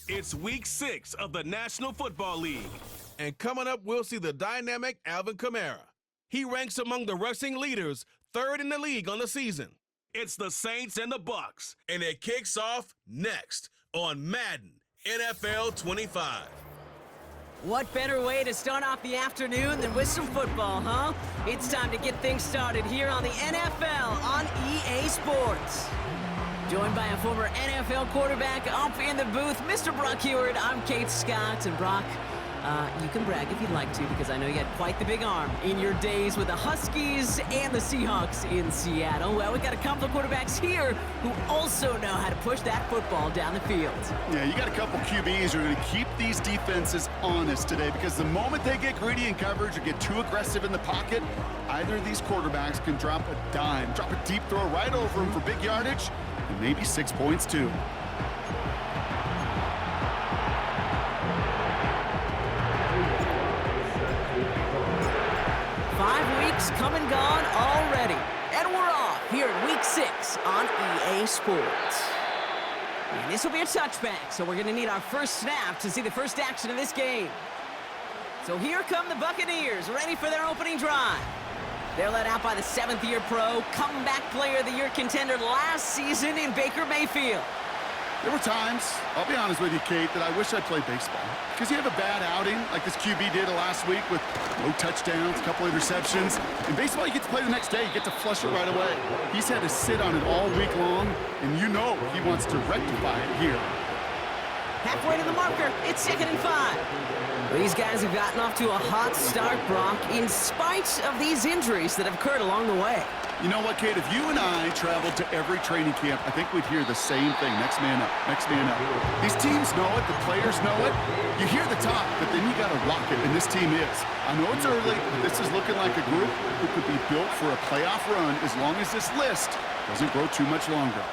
It's week 6 of the National Football League. And coming up, we'll see the dynamic Alvin Kamara. He ranks among the rushing leaders, 3rd in the league on the season. It's the Saints and the Bucks. And it kicks off next on Madden NFL 25. What better way to start off the afternoon than with some football, huh? It's time to get things started here on the NFL on EA Sports. Joined by a former NFL quarterback up in the booth, Mr. Brock Hewitt. I'm Kate Scott, and Brock, you can brag if you'd like to, because I know you had quite the big arm in your days with the Huskies and the Seahawks in Seattle. Well, we've got a couple of quarterbacks here who also know how to push that football down the field. Yeah, you got a couple QBs who are going to keep these defenses honest today, because the moment they get greedy in coverage or get too aggressive in the pocket, either of these quarterbacks can drop a dime, drop a deep throw right over them for big yardage, and maybe 6 points too. Come and gone already. And we're off here in week 6 on EA Sports. And this will be a touchback, so we're going to need our first snap to see the first action of this game. So here come the Buccaneers, ready for their opening drive. They're led out by the 7th-year pro, comeback player of the year contender last season in Baker Mayfield. There were times, I'll be honest with you, Kate, that I wish I played baseball. Because you have a bad outing, like this QB did last week with no touchdowns, a couple interceptions. In baseball, you get to play the next day. You get to flush it right away. He's had to sit on it all week long, and you know he wants to rectify it here. Halfway to the marker, it's 2nd and 5. Well, these guys have gotten off to a hot start, Brock, in spite of these injuries that have occurred along the way. You know what, Kate? If you and I traveled to every training camp, I think we'd hear the same thing. Next man up, next man up. These teams know it, the players know it. You hear the talk, but then you got to rock it, and this team is. I know it's early, but this is looking like a group who could be built for a playoff run as long as this list doesn't grow too much longer.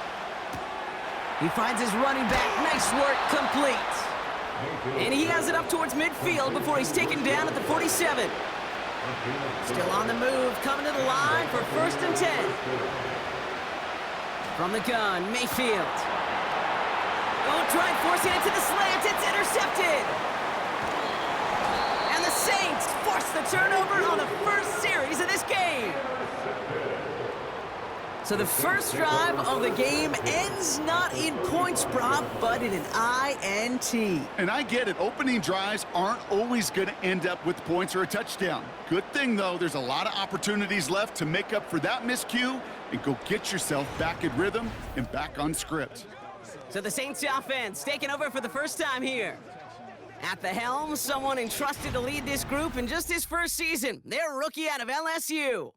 He finds his running back. Nice work, complete. And he has it up towards midfield before he's taken down at the 47. Still on the move, coming to the line for 1st and 10. From the gun, Mayfield. Oh, try and force it into the slant. It's intercepted. And the Saints force the turnover on the first series of this game. So the first drive of the game ends not in points, Brock, but in an INT. And I get it. Opening drives aren't always going to end up with points or a touchdown. Good thing, though, there's a lot of opportunities left to make up for that miscue and go get yourself back in rhythm and back on script. So the Saints offense taking over for the first time here. At the helm, someone entrusted to lead this group in just his first season. They're a rookie out of LSU.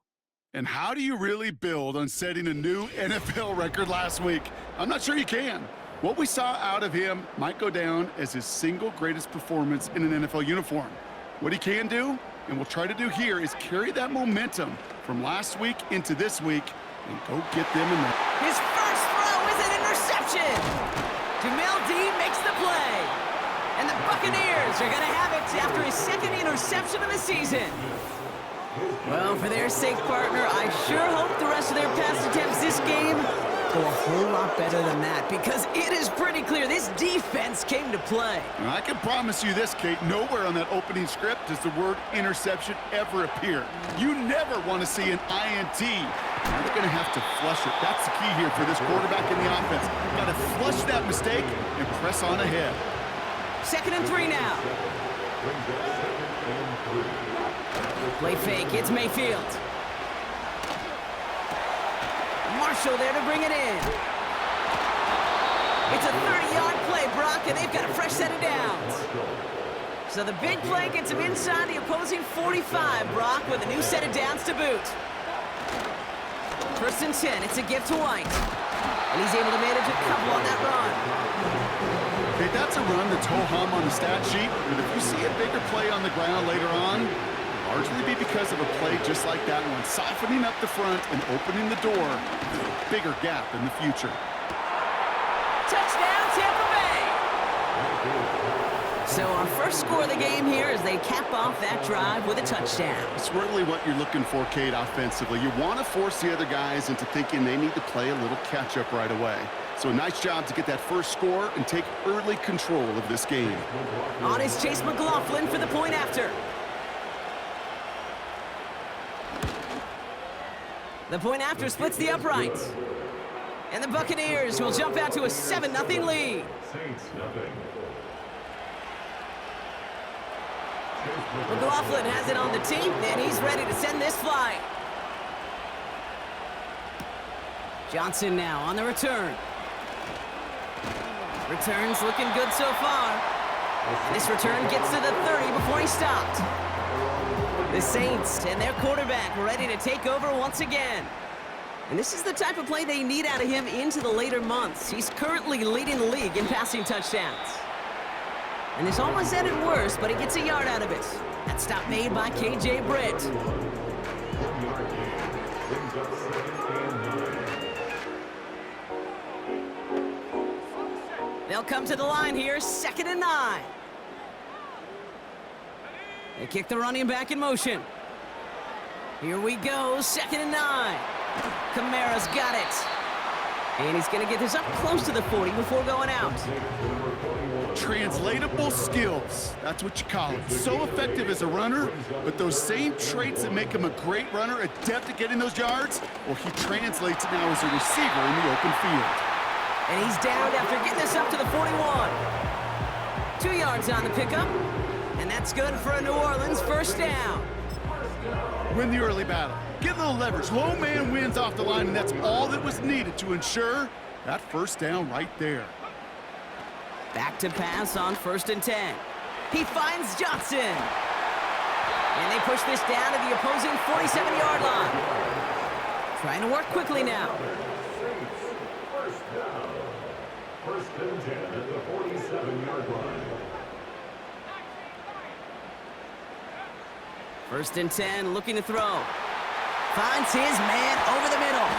And how do you really build on setting a new NFL record last week? I'm not sure you can. What we saw out of him might go down as his single greatest performance in an NFL uniform. What he can do, and we'll try to do here, is carry that momentum from last week into this week and go get them in there. His first throw is an interception. Jamel Dean makes the play. And the Buccaneers are going to have it after his 2nd interception of the season. Well, for their sake, partner, I sure hope the rest of their pass attempts this game go a whole lot better than that, because it is pretty clear this defense came to play. And I can promise you this, Kate, nowhere on that opening script does the word interception ever appear. You never want to see an INT. Now they're going to have to flush it. That's the key here for this quarterback in the offense. Got to flush that mistake and press on ahead. 2nd and 3 now. Play fake, it's Mayfield. Marshall there to bring it in. It's a 30-yard play, Brock, and they've got a fresh set of downs. So the big play gets him inside the opposing 45, Brock, with a new set of downs to boot. 1st and 10, it's a gift to White. And he's able to manage a couple on that run. Okay, that's a run that's ho-hum on the stat sheet, but if you see a bigger play on the ground later on, largely be because of a play just like that one, softening up the front and opening the door for a bigger gap in the future. Touchdown, Tampa Bay! So our first score of the game here as they cap off that drive with a touchdown. It's really what you're looking for, Kate, offensively. You want to force the other guys into thinking they need to play a little catch-up right away. So a nice job to get that first score and take early control of this game. On is Chase McLaughlin for the point after. The point after splits the uprights. And the Buccaneers will jump out to a 7-0 lead. McLaughlin has it on the tee, and he's ready to send this flight. Johnson now on the return. Returns looking good so far. This return gets to the 30 before he stopped. The Saints and their quarterback ready to take over once again. And this is the type of play they need out of him into the later months. He's currently leading the league in passing touchdowns. And this almost ended worse, but he gets a yard out of it. That stop made by KJ Britt. They'll come to the line here, 2nd and 9. They kick the running back in motion. Here we go, 2nd and 9. Kamara's got it. And he's going to get this up close to the 40 before going out. Translatable skills. That's what you call it. So effective as a runner, but those same traits that make him a great runner, adept at getting those yards, well, he translates it now as a receiver in the open field. And he's downed after getting this up to the 41. 2 yards on the pickup. And that's good for a New Orleans first down. Win the early battle. Get a little leverage. Low man wins off the line, and that's all that was needed to ensure that first down right there. Back to pass on 1st and 10. He finds Johnson. And they push this down to the opposing 47-yard line. Trying to work quickly now. First and 10 at the 47-yard line. 1st and 10, looking to throw. Finds his man over the middle.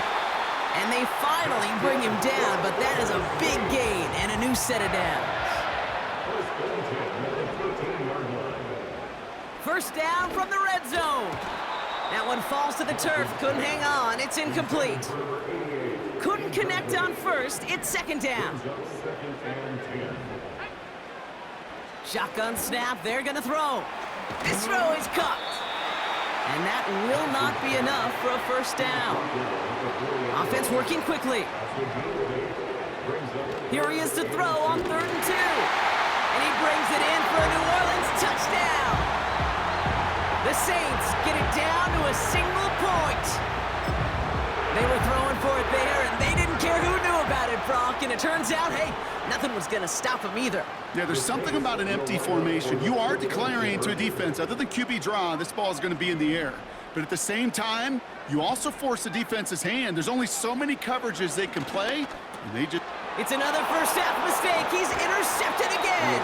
And they finally bring him down, but that is a big gain and a new set of downs. First down from the red zone. That one falls to the turf, couldn't hang on, it's incomplete. Couldn't connect on first, it's 2nd down. Shotgun snap, they're gonna throw. This throw is caught. And that will not be enough for a first down. Offense working quickly. Here he is to throw on 3rd and 2. And he brings it in for a New Orleans touchdown. The Saints get it down to a single point. They were throwing for it there, and they didn't care who knew about it, Brock. And it turns out, hey, nothing was going to stop them either. Yeah, there's something about an empty formation. You are declaring to a defense, other than QB draw, this ball is going to be in the air. But at the same time, you also force the defense's hand. There's only so many coverages they can play, and they just... It's another first half mistake. He's intercepted again.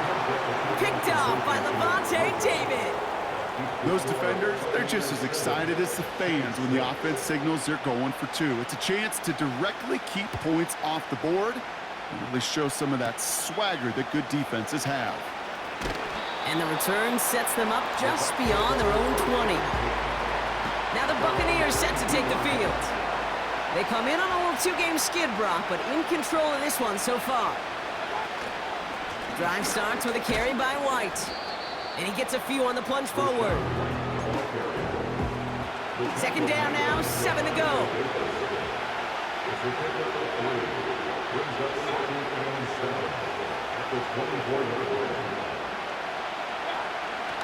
Picked off by Levante David. Those defenders, they're just as excited as the fans when the offense signals they're going for 2. It's a chance to directly keep points off the board and really show some of that swagger that good defenses have. And the return sets them up just beyond their own 20. Now the Buccaneers set to take the field. They come in on a little 2-game skid, Brock, but in control of this one so far. Drive starts with a carry by White. And he gets a few on the plunge forward. 2nd down now, 7 to go.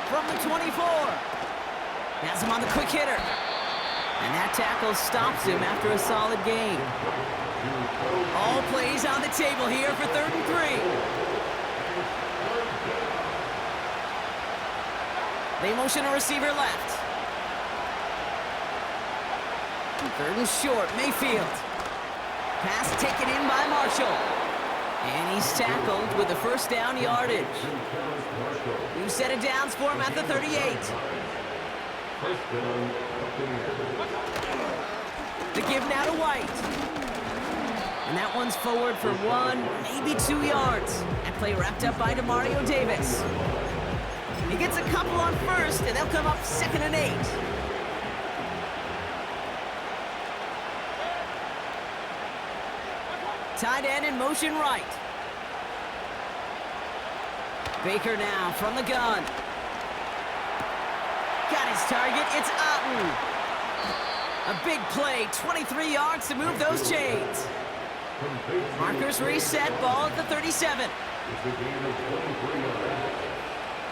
From the 24. Has him on the quick hitter. And that tackle stops him after a solid gain. All plays on the table here for 3rd and 3. They motion a receiver left. 3rd and short, Mayfield. Pass taken in by Marshall. And he's tackled with the first down yardage. New set of downs for him at the 38. The give now to White. And that one's forward for 1, maybe 2 yards. That play wrapped up by Demario Davis. He gets a couple on first, and they'll come up 2nd and 8. tight end in motion right. Baker now from the gun. Got his target, it's Otten. A big play, 23 yards to move those chains. Markers reset, ball at the 37. It's a gain of 23 yards.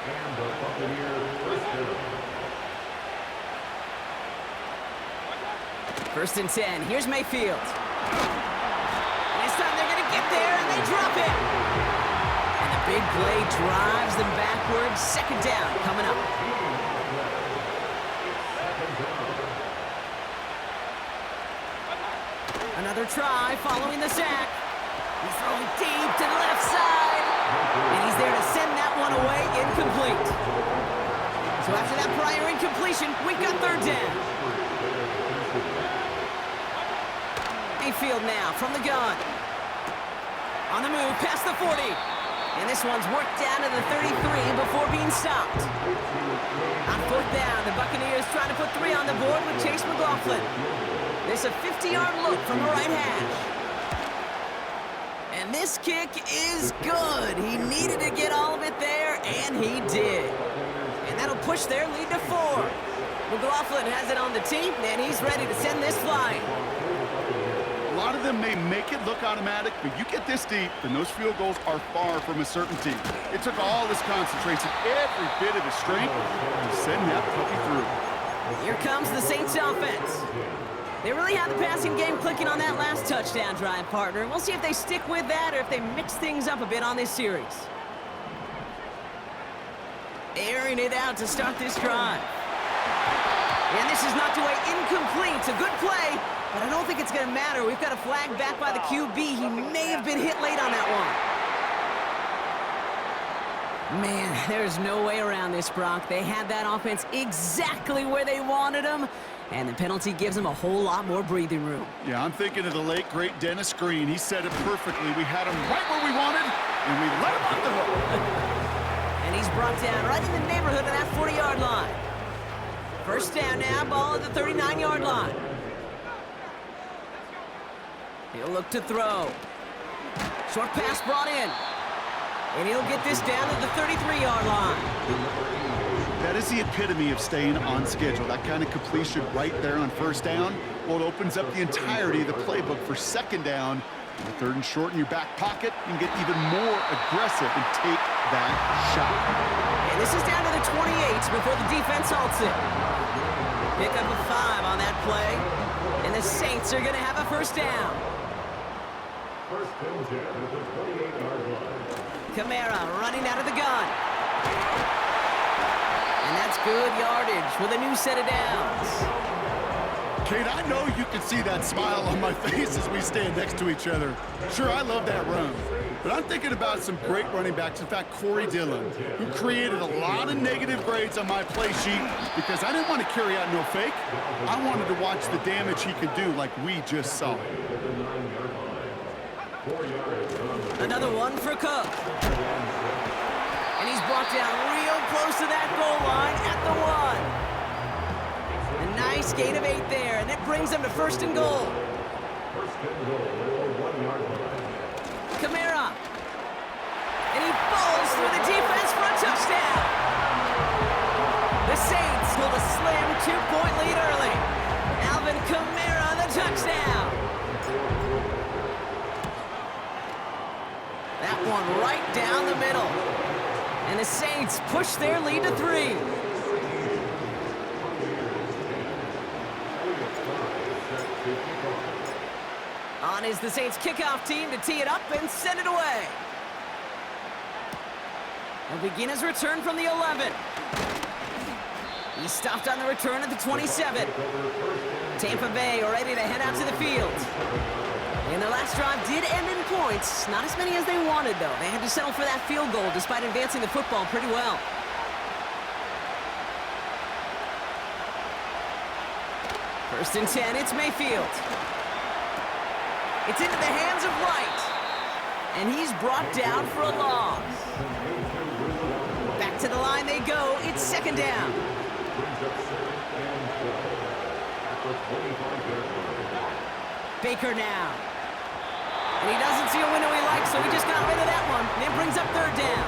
And the Buccaneers first down. First and 10, here's Mayfield. And this time they're gonna get there and they drop it. And the big play drives them backwards. Second down coming up. Another try following the sack. He's throwing deep to the left side. And he's there to send that one away, incomplete. So after that prior incompletion, we've got third down. Mayfield now from the gun. On the move, past the 40. And this one's worked down to the 33 before being stopped. On fourth down, the Buccaneers trying to put 3 on the board with Chase McLaughlin. This a 50-yard look from the right hash. And this kick is good. He needed to get all of it there, and he did. And that'll push their lead to 4. McLaughlin has it on the tee, and he's ready to send this flying. A lot of them may make it look automatic, but you get this deep, and those field goals are far from a certainty. It took all his concentration, every bit of his strength, to send that puppy through. Here comes the Saints offense. They really have the passing game clicking on that last touchdown drive, partner. We'll see if they stick with that or if they mix things up a bit on this series. Airing it out to start this drive. And this is knocked away incomplete. It's a good play, but I don't think it's going to matter. We've got a flag back by the QB. He may have been hit late on that one. Man, there's no way around this, Brock. They had that offense exactly where they wanted them, and the penalty gives them a whole lot more breathing room. Yeah, I'm thinking of the late, great Dennis Green. He said it perfectly. We had him right where we wanted, and we let him off the hook. And he's brought down right in the neighborhood of that 40-yard line. First down now, ball at the 39-yard line. He'll look to throw. Short pass brought in. And he'll get this down to the 33-yard line. That is the epitome of staying on schedule. That kind of completion right there on first down. Well, it opens up the entirety of the playbook for second down. And third and short in your back pocket, you can get even more aggressive and take that shot. And this is down to the 28 before the defense halts it. Pick up a 5 on that play. And the Saints are going to have a first down. First and 10 at the 28-yard line. Kamara running out of the gun. And that's good yardage with a new set of downs. Kate, I know you can see that smile on my face as we stand next to each other. Sure, I love that run. But I'm thinking about some great running backs. In fact, Corey Dillon, who created a lot of negative grades on my play sheet because I didn't want to carry out no fake. I wanted to watch the damage he could do like we just saw. Another one for Cook. And he's brought down real close to that goal line at the 1. A nice gain of 8 there, and it brings them to first and goal. First and goal at the 1-yard line. Kamara. And he falls through the defense for a touchdown. The Saints hold a slim 2-point lead early. Alvin Kamara, the touchdown. That one right down the middle. And the Saints push their lead to 3. On is the Saints kickoff team to tee it up and send it away. He'll begin his return from the 11. He stopped on the return at the 27. Tampa Bay ready to head out to the field. And their last drive did end in points. Not as many as they wanted, though. They had to settle for that field goal despite advancing the football pretty well. First and 10, it's Mayfield. It's into the hands of Wright. And he's brought down for a loss. Back to the line they go. It's second down. Baker now. And he doesn't see a window he likes, so he just got rid of that one. And it brings up third down.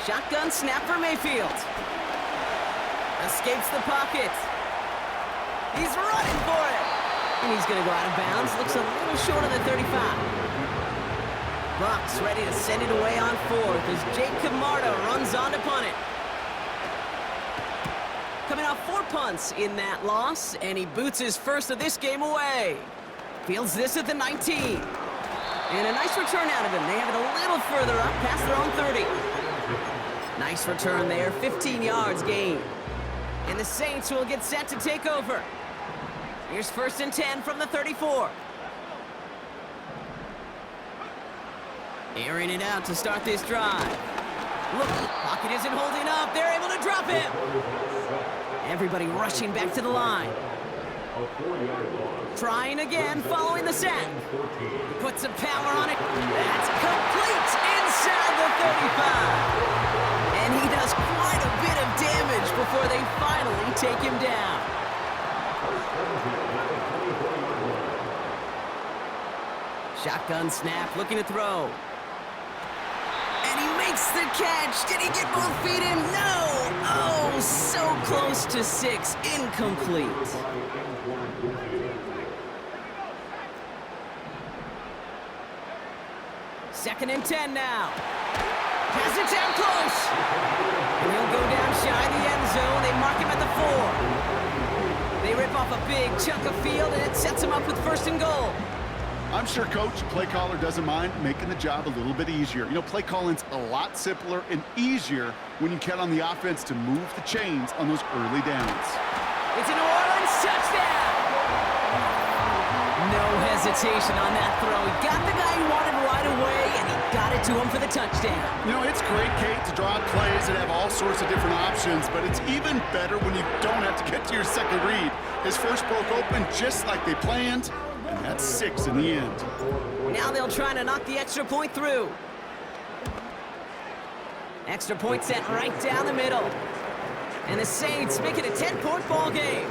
Shotgun snap for Mayfield. Escapes the pocket. He's running for it. And he's going to go out of bounds. Looks a little short of the 35. Bucks ready to send it away on fourth as Jake Camarda runs on to punt it. Coming off 4 punts in that loss, and he boots his first of this game away. Fields this at the 19. And a nice return out of him. They have it a little further up, past their own 30. Nice return there, 15 yards gain. And the Saints will get set to take over. Here's 1st and 10 from the 34. Airing it out to start this drive. Look, pocket isn't holding up. They're able to drop him. Everybody rushing back to the line. Trying again, following the sack. Put some power on it. That's complete inside the 35. And he does quite a bit of damage before they finally take him down. Shotgun snap, looking to throw. And he makes the catch. Did he get both feet in? No! Oh, so close to 6. Incomplete. Second and 10 now. Pass it down close. And he'll go down shy of the end zone. They mark him at the 4. They rip off a big chunk of field, and it sets him up with 1st and goal. I'm sure Coach, play caller, doesn't mind making the job a little bit easier. You know, play calling's a lot simpler and easier when you count on the offense to move the chains on those early downs. It's a New Orleans touchdown! No hesitation on that throw. He got the guy he wanted right away, and he got it to him for the touchdown. You know, it's great, Kate, to draw up plays and have all sorts of different options, but it's even better when you don't have to get to your second read. His first broke open just like they planned, and that's 6 in the end. Now they'll try to knock the extra point through. Extra point sent right down the middle. And the Saints make it a 10-point ball game.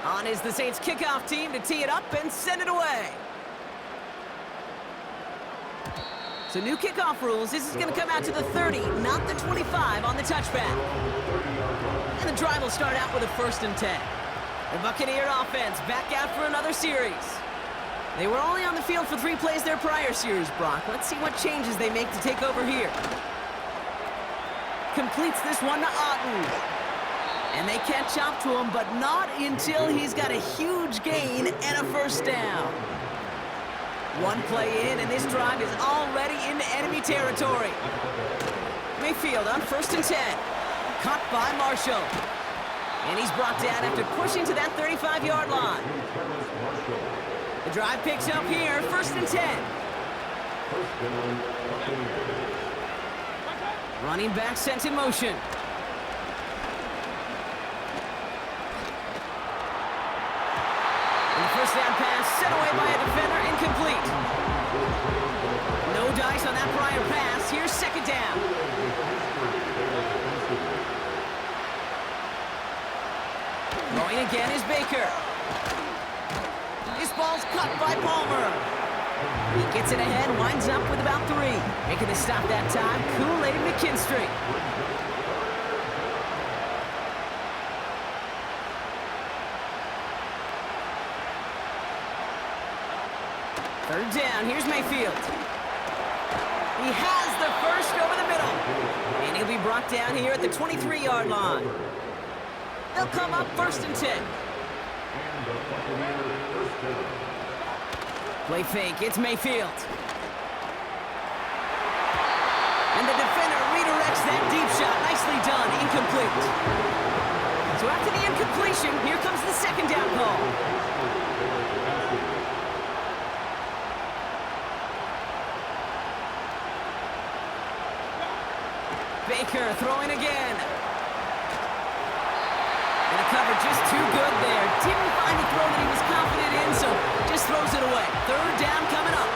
On is the Saints kickoff team to tee it up and send it away. So new kickoff rules. This is going to come out to the 30, not the 25 on the touchback. And the drive will start out with a 1st and 10. The Buccaneer offense back out for another series. They were only on the field for 3 plays their prior series, Brock. Let's see what changes they make to take over here. Completes this one to Otten. And they catch up to him, but not until he's got a huge gain and a 1st down. 1 play in, and this drive is already into enemy territory. Mayfield on 1st and 10. Caught by Marshall. And he's brought down after pushing to that 35-yard line. The drive picks up here, 1st and 10. Running back sent in motion. And the 1st down pass set away by a defender, incomplete. No dice on that prior pass. Here's 2nd down. Throwing again is Baker. This ball's cut by Palmer. He gets it ahead, winds up with about 3. Making the stop that time, Kool-Aid McKinstry. Third down, here's Mayfield. He has the first over the middle. And he'll be brought down here at the 23-yard line. They'll come up 1st and 10. Play fake, it's Mayfield. And the defender redirects that deep shot. Nicely done, incomplete. So after the incompletion, here comes the 2nd down call. Baker throwing again. And the cover just too good there. Didn't find a throw that he was confident in, so just throws it away. 3rd down coming up.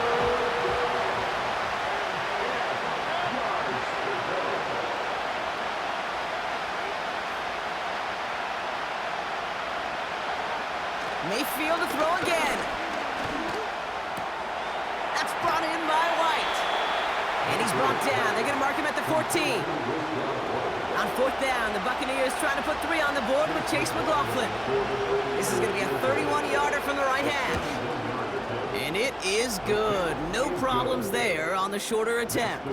Mayfield to throw again. That's brought in by White. And he's brought down. They're going to mark him at the 14. On fourth down, the Buccaneers trying to put 3 on the board with Chase McLaughlin. This is going to be a 31-yarder from the right hash. And it is good. No problems there on the shorter attempt.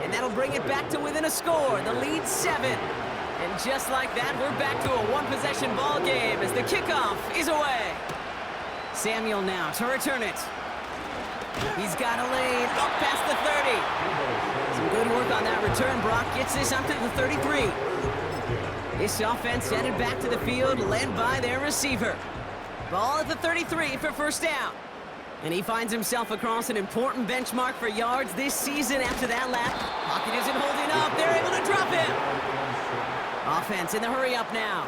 And that'll bring it back to within a score. The lead 7. And just like that, we're back to a one-possession ball game as the kickoff is away. Samuel now to return it. He's got a lane up past the 30. Some good work on that return. Brock gets this up to the 33. This offense headed back to the field, led by their receiver. Ball at the 33 for first down. And he finds himself across an important benchmark for yards this season after that lap. Pocket isn't holding up. They're able to drop him. Offense in the hurry up now.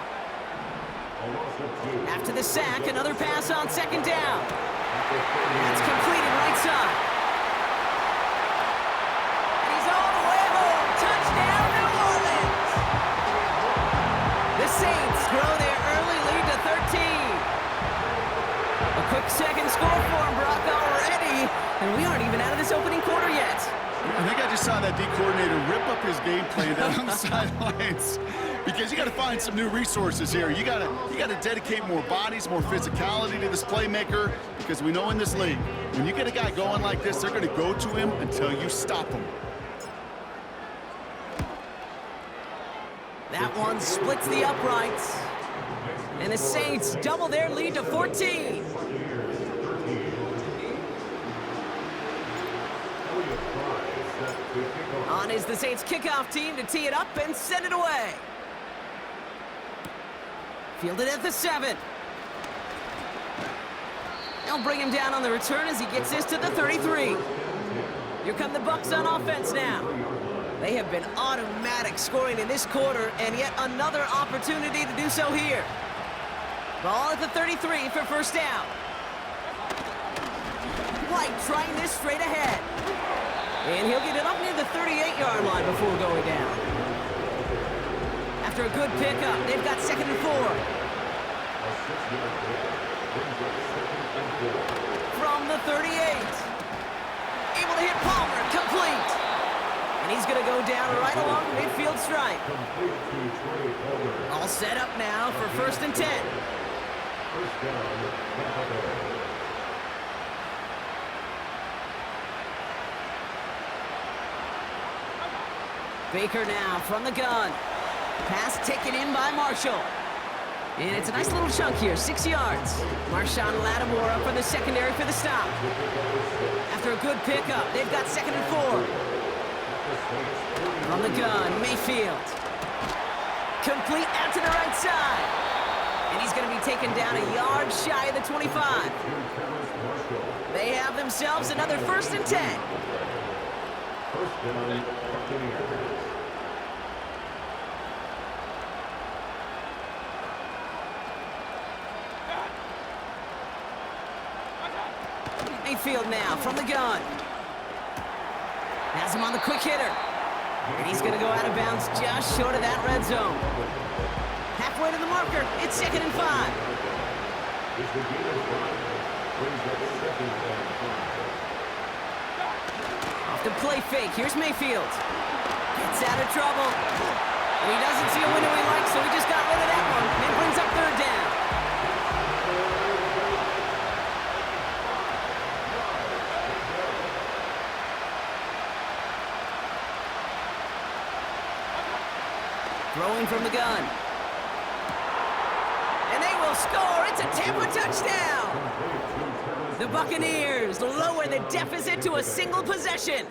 After the sack, another pass on second down. That's completed right side. And he's all the way home. Touchdown, New Orleans. The Saints grow their early lead to 13. A quick second score for him, Brock, already. And we aren't even out of this opening quarter yet. I think I just saw that D coordinator rip up his game plan down on the sidelines because you got to find some new resources here. You got to dedicate more bodies, more physicality to this playmaker because we know in this league, when you get a guy going like this, they're going to go to him until you stop him. That one splits the uprights. And the Saints double their lead to 14. On is the Saints kickoff team to tee it up and send it away. Fielded at the 7. They'll bring him down on the return as he gets this to the 33. Here come the Bucs on offense now. They have been automatic scoring in this quarter, and yet another opportunity to do so here. Ball at the 33 for first down. White trying this straight ahead. And he'll get it up near the 38-yard line before going down. After a good pickup, they've got 2nd and 4. From the 38. Able to hit Palmer, complete. And he's going to go down right along the midfield stripe. All set up now for 1st and 10. First down, Tampa Bay. Baker now from the gun. Pass taken in by Marshall. And it's a nice little chunk here, 6 yards. Marshawn Lattimore up for the secondary for the stop. After a good pickup, they've got 2nd and 4. From the gun, Mayfield. Complete out to the right side. And he's going to be taken down a yard shy of the 25. They have themselves another 1st and 10. First down, Buccaneers. Mayfield now from the gun. Has him on the quick hitter. And he's going to go out of bounds just short of that red zone. Halfway to the marker, it's 2nd and 5. Off the play fake, here's Mayfield. Gets out of trouble. And he doesn't see a window he likes, so he just got rid of that one. And brings up 3rd down. Throwing from the gun. And they will score. It's a Tampa touchdown. The Buccaneers lower the deficit to a single possession.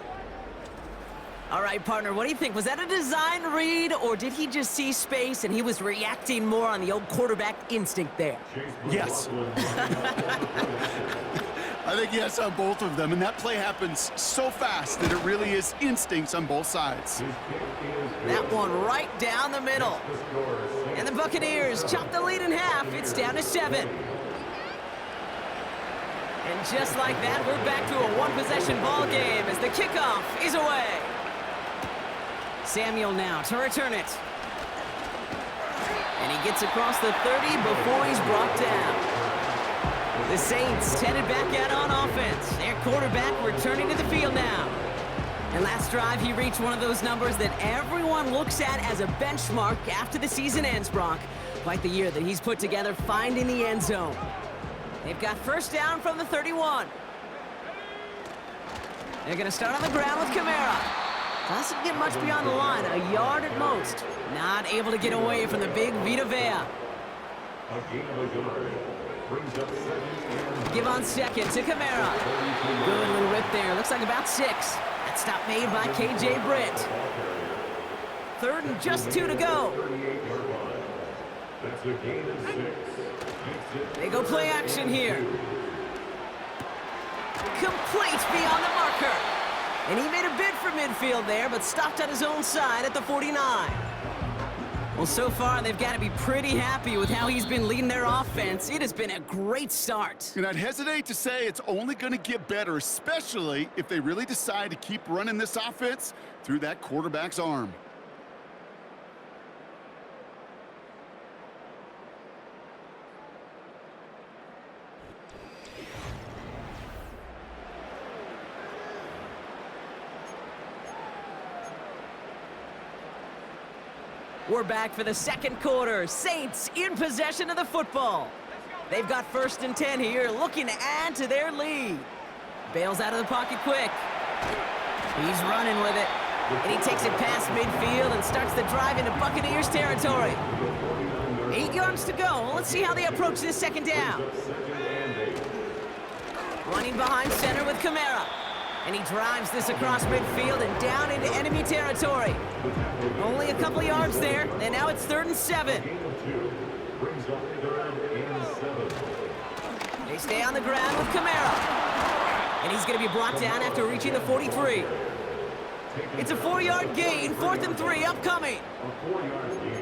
All right, partner, what do you think? Was that a design read, or did he just see space and he was reacting more on the old quarterback instinct there? Yes. I think yes on both of them, and that play happens so fast that it really is instincts on both sides. That one right down the middle. And the Buccaneers chop the lead in half. It's down to 7. And just like that, we're back to a one-possession ball game as the kickoff is away. Samuel now to return it. And he gets across the 30 before he's brought down. The Saints headed back out on offense. Their quarterback returning to the field now. And last drive, he reached one of those numbers that everyone looks at as a benchmark after the season ends, Brock. Quite the year that he's put together finding the end zone. They've got first down from the 31. They're going to start on the ground with Kamara. Doesn't get much beyond the line, a yard at most. Not able to get away from the big Vita Vea. Give on second to Kamara. Good little rip there. Looks like about 6. That stop made by KJ Britt. Third and just 2 to go. They go play action here. Complete beyond the marker. And he made a bid for midfield there, but stopped at his own side at the 49. Well, so far, they've got to be pretty happy with how he's been leading their offense. It has been a great start. And I'd hesitate to say it's only going to get better, especially if they really decide to keep running this offense through that quarterback's arm. We're back for the second quarter. Saints in possession of the football. They've got first and 10 here, looking to add to their lead. Bails out of the pocket quick. He's running with it. And he takes it past midfield and starts the drive into Buccaneers territory. 8 yards to go. Let's see how they approach this second down. Running behind center with Kamara. And he drives this across midfield and down into enemy territory. Only a couple yards there, and now it's 3rd and 7. They stay on the ground with Kamara. And he's going to be brought down after reaching the 43. It's a 4-yard gain, 4th and 3 upcoming.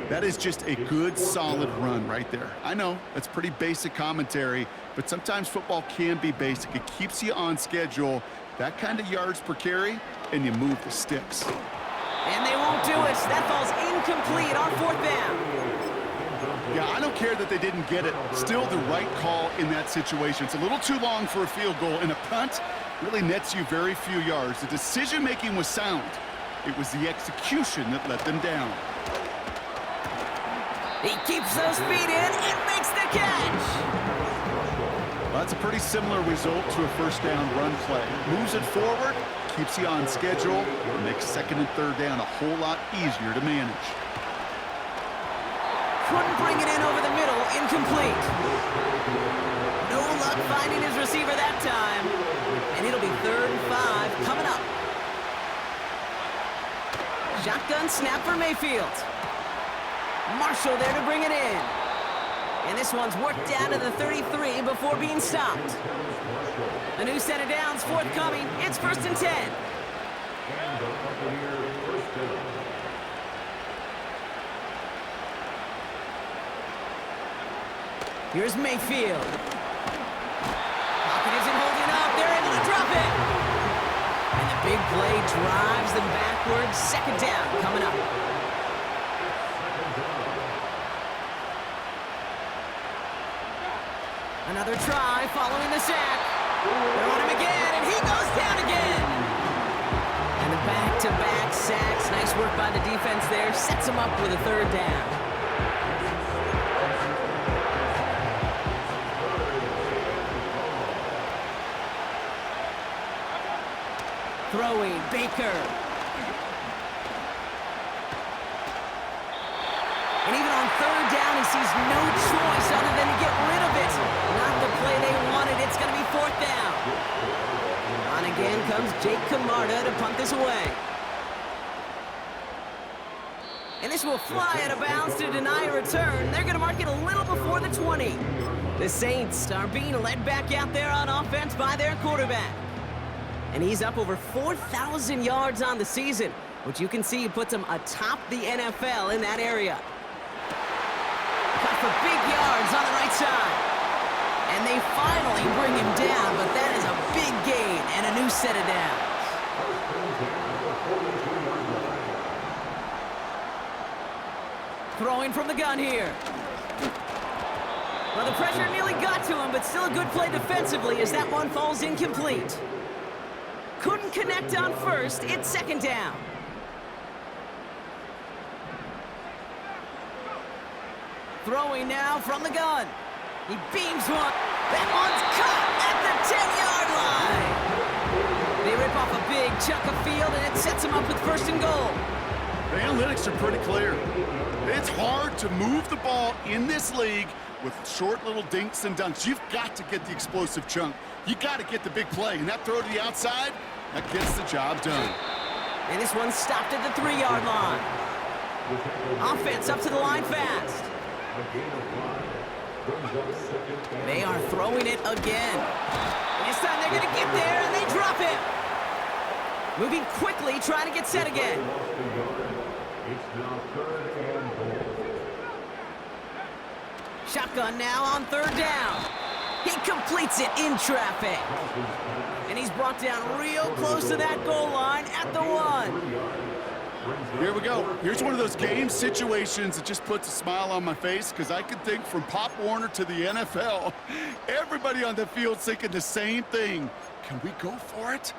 That is just a good, solid run right there. I know, that's pretty basic commentary, but sometimes football can be basic. It keeps you on schedule. That kind of yards per carry, and you move the sticks. And they won't do it. That falls incomplete on 4th down. Yeah, I don't care that they didn't get it. Still the right call in that situation. It's a little too long for a field goal, and a punt really nets you very few yards. The decision-making was sound. It was the execution that let them down. He keeps those feet in and makes the catch. Well, that's a pretty similar result to a first down run play. Moves it forward, keeps you on schedule, and makes 2nd and 3rd down a whole lot easier to manage. Couldn't bring it in over the middle, incomplete. No luck finding his receiver that time. And it'll be 3rd and 5 coming up. Shotgun snap for Mayfield. Marshall there to bring it in. And this one's worked down to the 33 before being stopped. A new set of downs forthcoming. It's 1st and 10. Here's Mayfield. Pocket isn't holding up. They're able to drop it. And the big play drives them backwards. 2nd down coming up. Another try following the sack. They're on him again, and he goes down again. And the back-to-back sacks. Nice work by the defense there. Sets him up with a 3rd down. Throwing, Baker. And even on 3rd down, he sees no choice other than to get rid of it. Not the play they wanted. It's going to be 4th down. On again comes Jake Camarda to punt this away. And this will fly out of bounds to deny a return. They're going to mark it a little before the 20. The Saints are being led back out there on offense by their quarterback. And he's up over 4,000 yards on the season, which you can see puts him atop the NFL in that area. Cut for big yards on the right side. And they finally bring him down, but that is a big gain and a new set of downs. Throwing from the gun here. Well, the pressure nearly got got to him, but still a good play defensively as that one falls incomplete. Couldn't connect on first. It's second down. Throwing now from the gun. He beams one. That one's caught at the 10-yard line. They rip off a big chunk of field, and it sets them up with first and goal. The analytics are pretty clear. It's hard to move the ball in this league with short little dinks and dunks. You've got to get the explosive chunk. You got to get the big play, and that throw to the outside, that gets the job done. And this one's stopped at the 3-yard line. Offense up to the line fast. They are throwing it again. And this time they're going to get there, and they drop it. Moving quickly, trying to get set again. Shotgun now on third down. He completes it in traffic. And he's brought down real close to that goal line at the 1. Here we go. Here's one of those game situations that just puts a smile on my face because I can think from Pop Warner to the NFL. Everybody on the field's thinking the same thing. Can we go for it?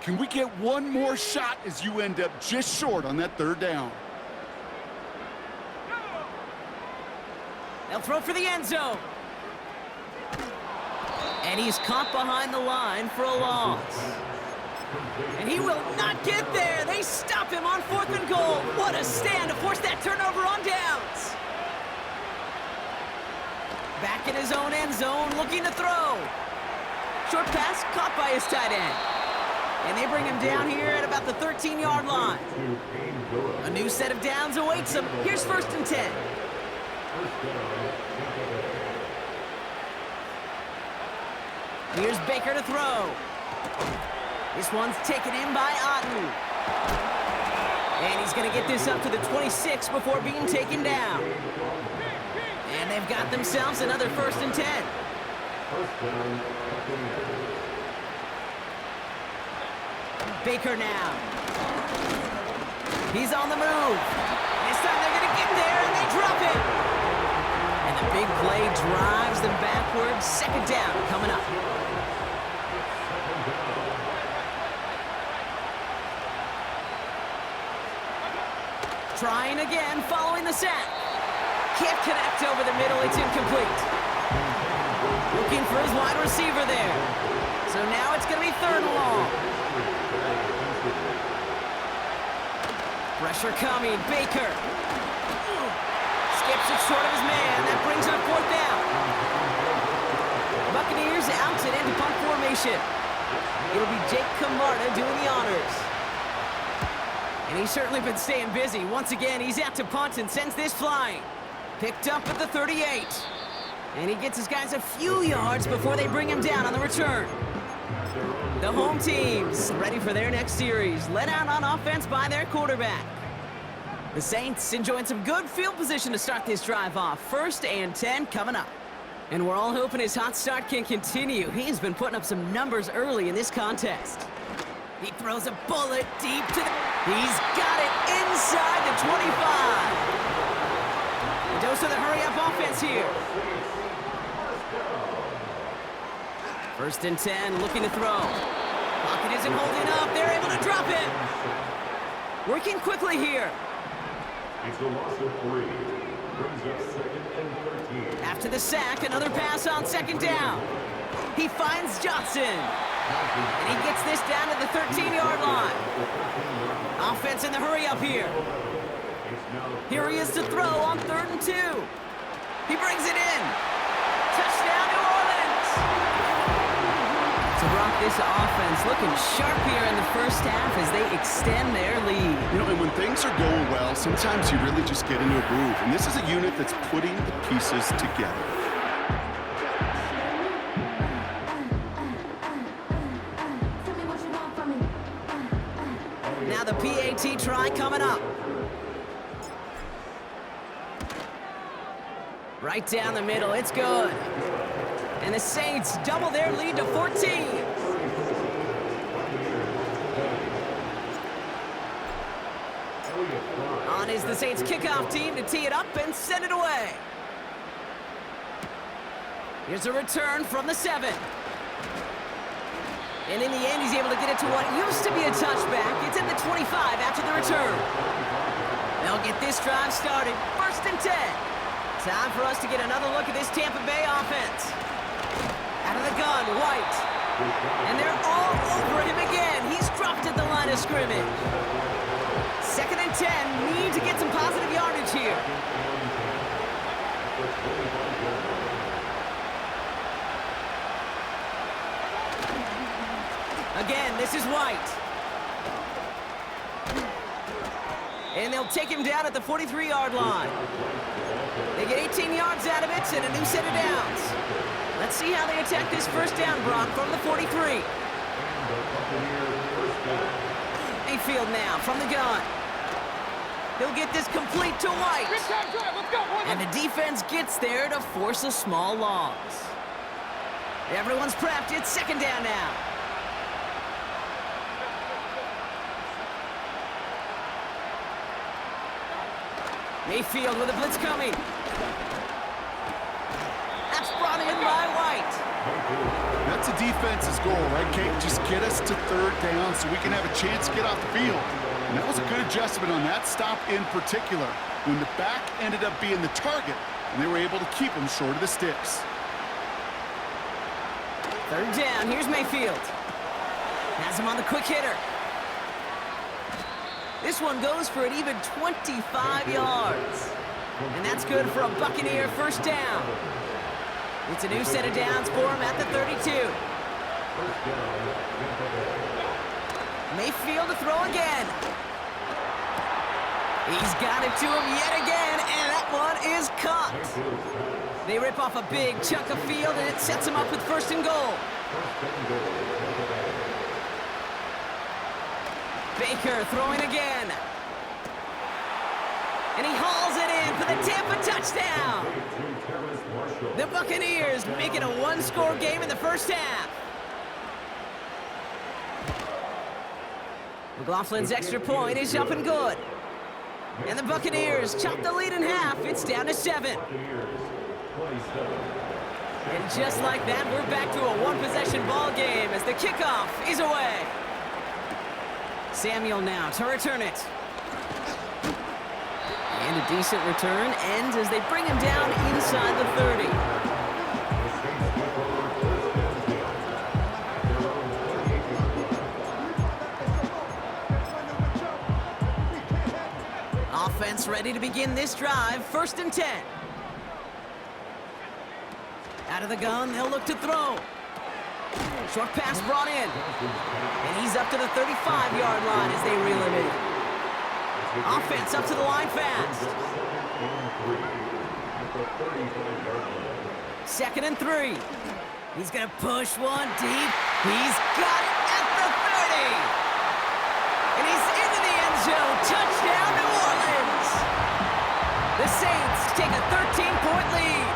Can we get one more shot as you end up just short on that third down? They'll throw for the end zone. And he's caught behind the line for a loss. And he will not get there. They stop him on 4th and goal. What a stand to force that turnover on downs. Back in his own end zone, looking to throw. Short pass caught by his tight end. And they bring him down here at about the 13-yard line. A new set of downs awaits him. Here's 1st and 10. Here's Baker to throw. This one's taken in by Otten. And he's going to get this up to the 26 before being taken down. And they've got themselves another 1st and 10. Baker now. He's on the move. This time they're going to get there, and they drop it. And the big play drives them backwards. Second down coming up. Trying again, following the sack. Can't connect over the middle, it's incomplete. Looking for his wide receiver there. So now it's going to be 3rd and long. Pressure coming, Baker. Skips it short of his man, that brings up 4th down. Buccaneers out and into punt formation. It'll be Jake Camarda doing the honors. And he's certainly been staying busy. Once again, he's out to punt and sends this flying. Picked up at the 38. And he gets his guys a few yards before they bring him down on the return. The home team's ready for their next series, led out on offense by their quarterback. The Saints enjoying some good field position to start this drive off. 1st and 10 coming up. And we're all hoping his hot start can continue. He's been putting up some numbers early in this contest. He throws a bullet deep to the... He's got it inside the 25. A dose of the hurry-up offense here. 1st and 10, looking to throw. Pocket isn't holding up. They're able to drop it. Working quickly here. It's a loss of 3. Brings up 2nd and 13. After the sack, another pass on 2nd down. He finds Johnson. And he gets this down to the 13-yard line. Offense in the hurry-up here. Here he is to throw on 3rd and 2. He brings it in. Touchdown, New Orleans. To rock this offense looking sharp here in the first half as they extend their lead. You know, and when things are going well, sometimes you really just get into a groove. And this is a unit that's putting the pieces together. Now the PAT try coming up. Right down the middle, it's good. And the Saints double their lead to 14. On is the Saints kickoff team to tee it up and send it away. Here's a return from the 7. And in the end, he's able to get it to what used to be a touchback. It's in the 25 after the return. They'll get this drive started. 1st and 10. Time for us to get another look at this Tampa Bay offense. Out of the gun, White. And they're all over him again. He's dropped at the line of scrimmage. 2nd and 10. Need to get some positive yardage here. Again, this is White. And they'll take him down at the 43-yard line. They get 18 yards out of it and a new set of downs. Let's see how they attack this 1st down, Brock, from the 43. Mayfield now from the gun. He'll get this complete to White. And the defense gets there to force a small loss. Everyone's prepped. It's 2nd down now. Mayfield with a blitz coming. That's brought in by White. That's a defense's goal, right, Kate? Just get us to 3rd down so we can have a chance to get off the field. And that was a good adjustment on that stop in particular, when the back ended up being the target, and they were able to keep him short of the sticks. 3rd down. Here's Mayfield. Has him on the quick hitter. This one goes for an even 25 yards. And that's good for a Buccaneer 1st down. It's a new set of downs for him at the 32. Mayfield to throw again. He's got it to him yet again, and that one is caught. They rip off a big chunk of field, and it sets him up with 1st and goal. Baker throwing again. And he hauls it in for the Tampa touchdown. The Buccaneers make it a 1-score game in the 1st half. McLaughlin's extra point is up and good. And the Buccaneers chop the lead in half. It's down to 7. And just like that, we're back to a 1-possession ball game as the kickoff is away. Samuel now to return it. And a decent return ends as they bring him down inside the 30. Offense ready to begin this drive. 1st and 10. Out of the gun, they'll look to throw. Short pass brought in. And he's up to the 35-yard line as they reel him in. Offense up to the line fast. 2nd and 3. He's going to push one deep. He's got it at the 30. And he's into the end zone. Touchdown, New Orleans. The Saints take a 13-point lead.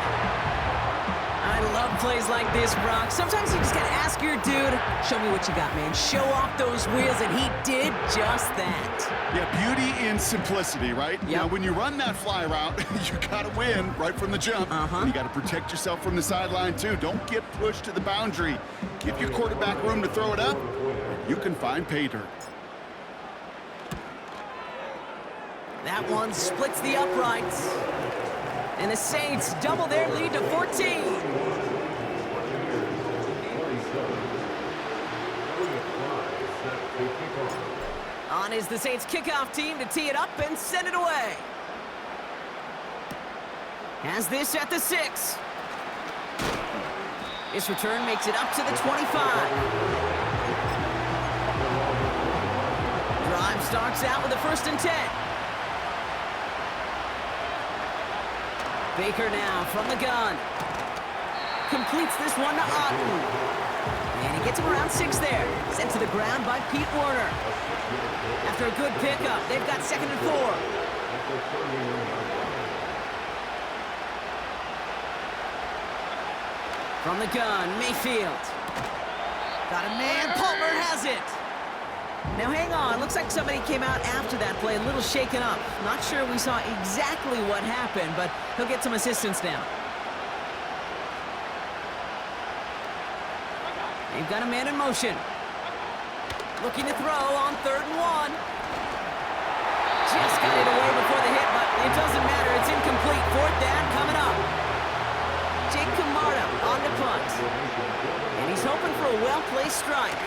I love plays like this, Brock. Sometimes you just gotta ask your dude, show me what you got, man. Show off those wheels, and he did just that. Yeah, beauty in simplicity, right? Yep. Now, when you run that fly route, you gotta win right from the jump. And you gotta protect yourself from the sideline, too. Don't get pushed to the boundary. Give your quarterback room to throw it up. You can find pay dirt. That one splits the uprights. And the Saints double their lead to 14. On is the Saints kickoff team to tee it up and send it away. Has this at the 6. This return makes it up to the 25. Drive starts out with a 1st and 10. Baker now from the gun. Completes this one to Otten. And he gets him around 6 there. Sent to the ground by Pete Werner. After a good pickup, they've got 2nd and 4. From the gun, Mayfield. Got a man, Palmer has it. Now hang on, looks like somebody came out after that play a little shaken up. Not sure we saw exactly what happened, but he'll get some assistance now. They've got a man in motion. Looking to throw on 3rd and 1. Just got it away before the hit, but it doesn't matter. It's incomplete. 4th down coming up. Jake Camarda on the punt. And he's hoping for a well-placed strike.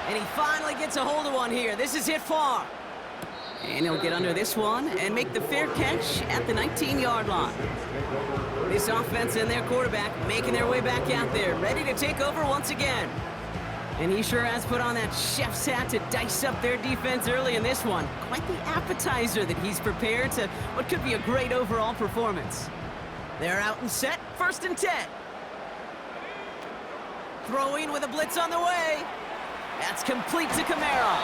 And he finally gets a hold of one here. This is hit far. And he'll get under this one and make the fair catch at the 19-yard line. This offense and their quarterback making their way back out there, ready to take over once again. And he sure has put on that chef's hat to dice up their defense early in this one. Quite the appetizer that he's prepared to what could be a great overall performance. They're out and set, 1st and 10. Throwing with a blitz on the way. That's complete to Kamara.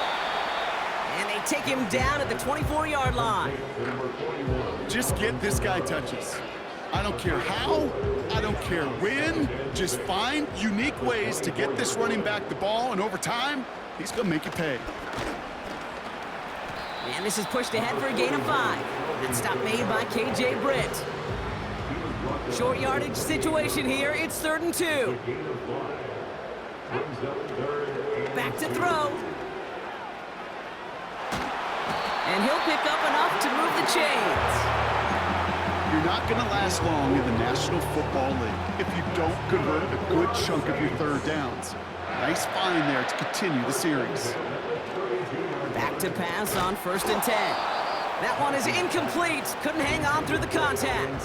And they take him down at the 24-yard line. Just get this guy touches. I don't care how, I don't care when. Just find unique ways to get this running back the ball, and over time, he's going to make you pay. And this is pushed ahead for a gain of 5. And stop made by K.J. Britt. Short yardage situation here. It's 3rd and 2. Back to throw. And he'll pick up enough to move the chains. You're not going to last long in the National Football League if you don't convert a good chunk of your 3rd downs. Nice find there to continue the series. Back to pass on 1st and 10. That one is incomplete. Couldn't hang on through the contact.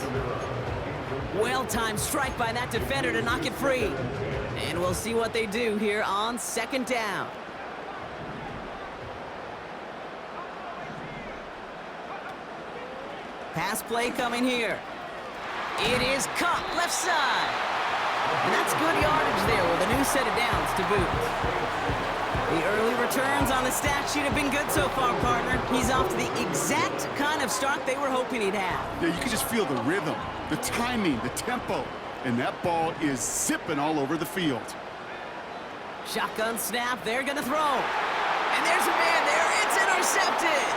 Well-timed strike by that defender to knock it free. And we'll see what they do here on 2nd down. Pass play coming here. It is caught left side. And that's good yardage there with a new set of downs to boot. The early returns on the stat sheet have been good so far, partner. He's off to the exact kind of start they were hoping he'd have. Yeah, you can just feel the rhythm, the timing, the tempo, and that ball is zipping all over the field. Shotgun snap, they're gonna throw. And there's a man there, it's intercepted.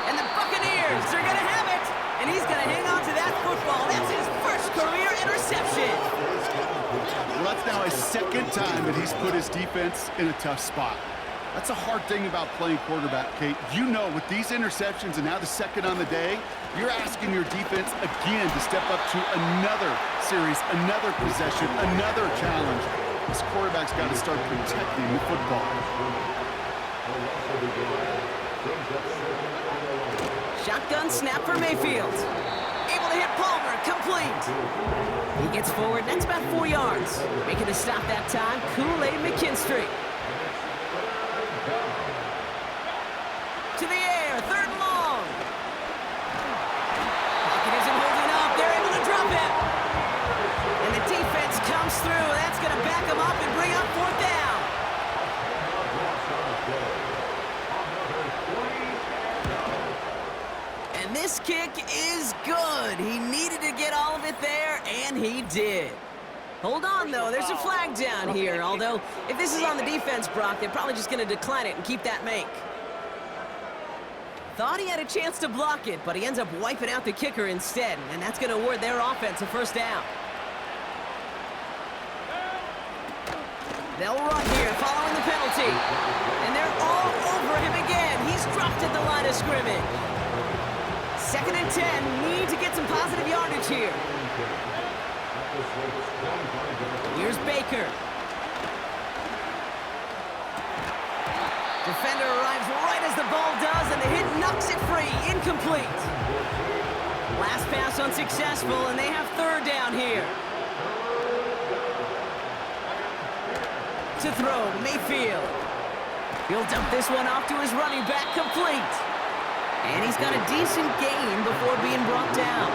And the Buccaneers are going to have it. And he's going to hang on to that football. That's his first career interception. Well, that's now his 2nd time that he's put his defense in a tough spot. That's a hard thing about playing quarterback, Kate. You know, with these interceptions and now the 2nd on the day, you're asking your defense again to step up to another series, another possession, another challenge. This quarterback's got to start protecting the football. Shotgun snap for Mayfield. Able to hit Palmer, complete. He gets forward, that's about 4 yards. Making a stop that time, Kool-Aid McKinstry. To the air, 3rd and long. Pocket isn't holding up, they're able to drop him. And the defense comes through, that's gonna back him up and bring up 4th down. And this kick is good. He needed to get all of it there, and he did. Hold on, though. There's a flag down here. Although, if this is on the defense, Brock, they're probably just going to decline it and keep that make. Thought he had a chance to block it, but he ends up wiping out the kicker instead, and that's going to award their offense a 1st down. They'll run here following the penalty. And they're all over him again. He's dropped at the line of scrimmage. 2nd and 10. Need to get some positive yardage here. Here's Baker. Defender arrives right as the ball does, and the hit knocks it free. Incomplete. Last pass unsuccessful, and they have 3rd down here. To throw, Mayfield. He'll dump this one off to his running back, complete. And he's got a decent gain before being brought down.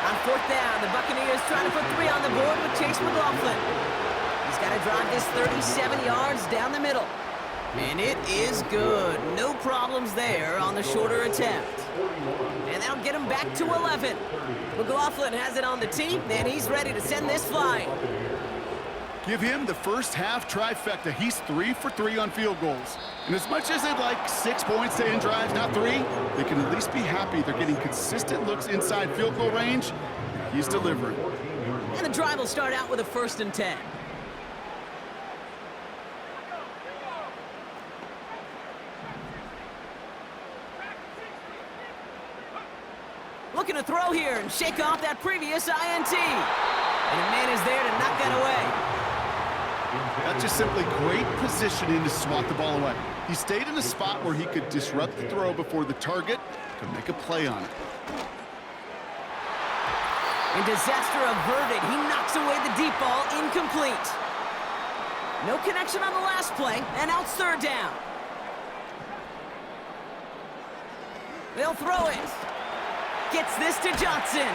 On 4th down, the Buccaneers trying to put 3 on the board with Chase McLaughlin. He's got to drive this 37 yards down the middle. And it is good. No problems there on the shorter attempt. And that'll get him back to 11. McLaughlin has it on the tee, and he's ready to send this flying. Give him the first half trifecta. He's 3 for 3 on field goals. And as much as they'd like 6 points to end drives, not 3, they can at least be happy they're getting consistent looks inside field goal range. He's delivering. And the drive will start out with a 1st and 10. Looking to throw here and shake off that previous INT. And a man is there to knock that away. That's just simply great positioning to swat the ball away. He stayed in a spot where he could disrupt the throw before the target could make a play on it. And disaster averted. He knocks away the deep ball, incomplete. No connection on the last play, and now it's 3rd down. They'll throw it. Gets this to Johnson.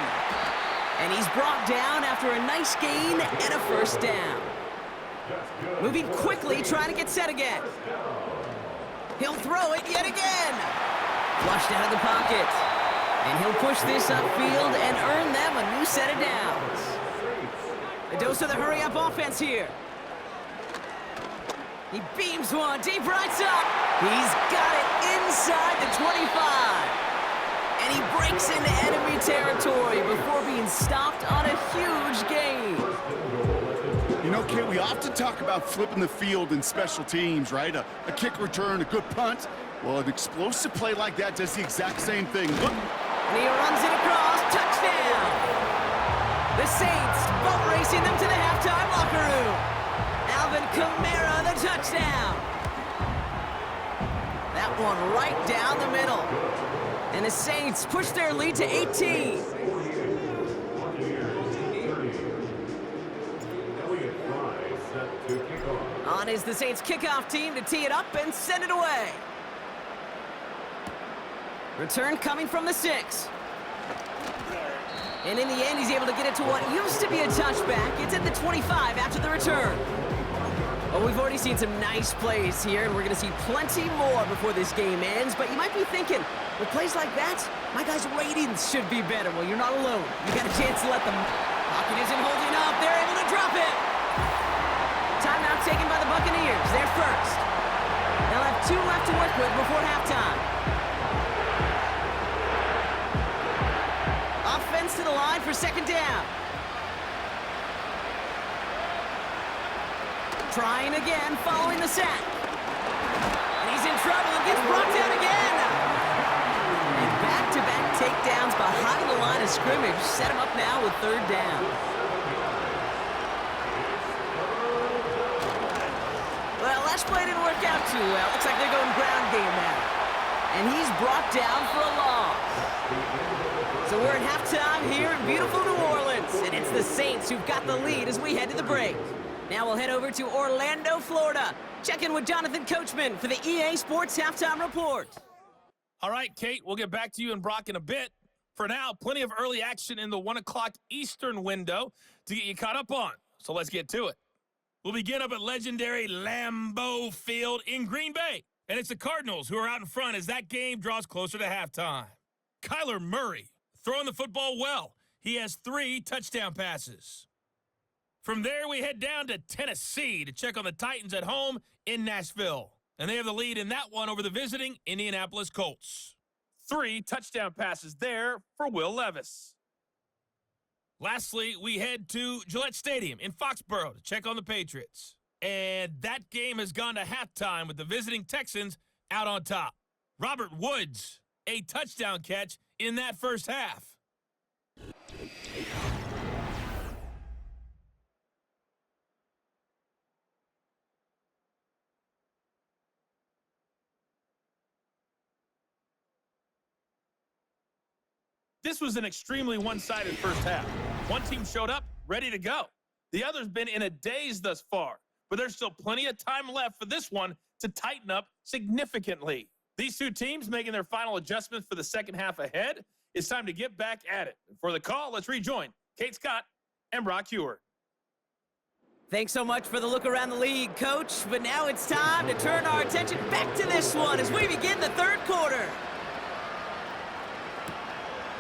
And he's brought down after a nice gain and a 1st down. Moving quickly, trying to get set again. He'll throw it yet again. Flushed out of the pocket. And he'll push this upfield and earn them a new set of downs. A dose of the hurry-up offense here. He beams one, deep right side. He's got it inside the 25. And he breaks into enemy territory before being stopped on a huge gain. You know, Kate, we often talk about flipping the field in special teams, right? A kick return, a good punt. Well, an explosive play like that does the exact same thing. Look. And he runs it across, touchdown! The Saints boat racing them to the halftime locker room. Alvin Kamara, the touchdown. That one right down the middle. And the Saints push their lead to 18. On is the Saints kickoff team to tee it up and send it away. Return coming from the 6. And in the end, he's able to get it to what used to be a touchback. It's at the 25 after the return. Oh, we've already seen some nice plays here, and we're going to see plenty more before this game ends. But you might be thinking, with plays like that, my guys' ratings should be better. Well, you're not alone. You got a chance to let them. Pocket isn't holding up. They're able to drop it. Timeout taken by the Buccaneers. They're first. They'll have 2 left to work with before halftime. Offense to the line for 2nd down. Trying again, following the sack. And he's in trouble and gets brought down again. And back-to-back takedowns behind the line of scrimmage set him up now with 3rd down. Well, last play didn't work out too well. Looks like they're going ground game now. And he's brought down for a loss. So we're at halftime here in beautiful New Orleans. And it's the Saints who've got the lead as we head to the break. Now we'll head over to Orlando, Florida. Check in with Jonathan Coachman for the EA Sports Halftime Report. All right, Kate, we'll get back to you and Brock in a bit. For now, plenty of early action in the 1 o'clock Eastern window to get you caught up on. So let's get to it. We'll begin up at legendary Lambeau Field in Green Bay. And it's the Cardinals who are out in front as that game draws closer to halftime. Kyler Murray throwing the football well. He has 3 touchdown passes. From there, we head down to Tennessee to check on the Titans at home in Nashville. And they have the lead in that one over the visiting Indianapolis Colts. 3 touchdown passes there for Will Levis. Lastly, we head to Gillette Stadium in Foxborough to check on the Patriots. And that game has gone to halftime with the visiting Texans out on top. Robert Woods, a touchdown catch in that first half. This was an extremely one-sided first half. One team showed up, ready to go. The other's been in a daze thus far, but there's still plenty of time left for this one to tighten up significantly. These 2 teams making their final adjustments for the second half ahead. It's time to get back at it. For the call, let's rejoin Kate Scott and Brock Hewer. Thanks so much for the look around the league, Coach. But now it's time to turn our attention back to this one as we begin the 3rd quarter.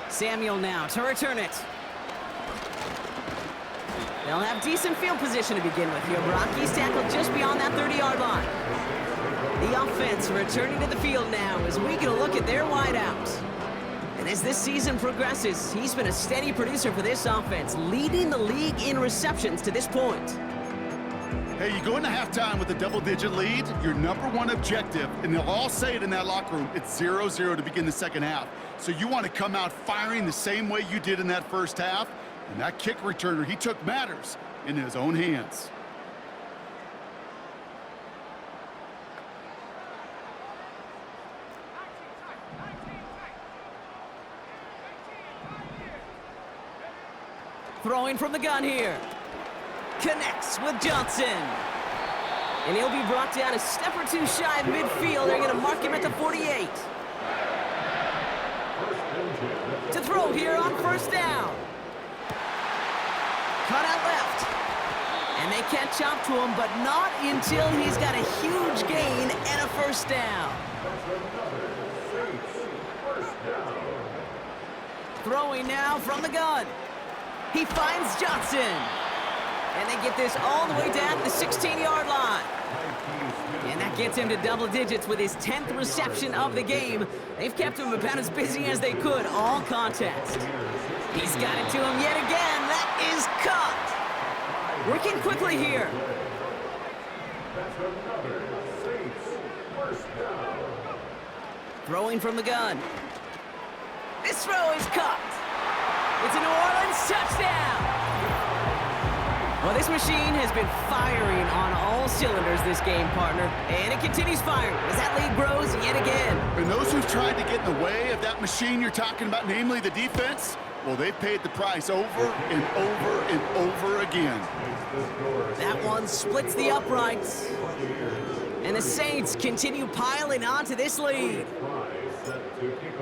Samuel now to return it. They'll have decent field position to begin with here. Brockie's tackled just beyond that 30-yard line. The offense returning to the field now as we get a look at their wideouts. And as this season progresses, he's been a steady producer for this offense, leading the league in receptions to this point. Hey, you go into halftime with a double-digit lead, your number one objective, and they'll all say it in that locker room, it's 0-0 to begin the second half. So you want to come out firing the same way you did in that first half, and that kick returner, he took matters in his own hands. Throwing from the gun here. Connects with Johnson. And he'll be brought down a step or two shy of midfield. They're going to mark him at the 48. To throw here on first down. Cut out left. And they catch up to him, but not until he's got a huge gain and a first down. Throwing now from the gun. He finds Johnson. And they get this all the way down to the 16-yard line. And that gets him to double digits with his 10th reception of the game. They've kept him about as busy as they could all contest. He's got it to him yet again. That is caught. Working quickly here. Throwing from the gun. This throw is caught. It's a New Orleans touchdown. Well, this machine has been firing on all cylinders this game, partner. And it continues firing as that lead grows yet again. And those who've tried to get in the way of that machine you're talking about, namely the defense, well, they've paid the price over and over and over again. That one splits the uprights. And the Saints continue piling onto this lead.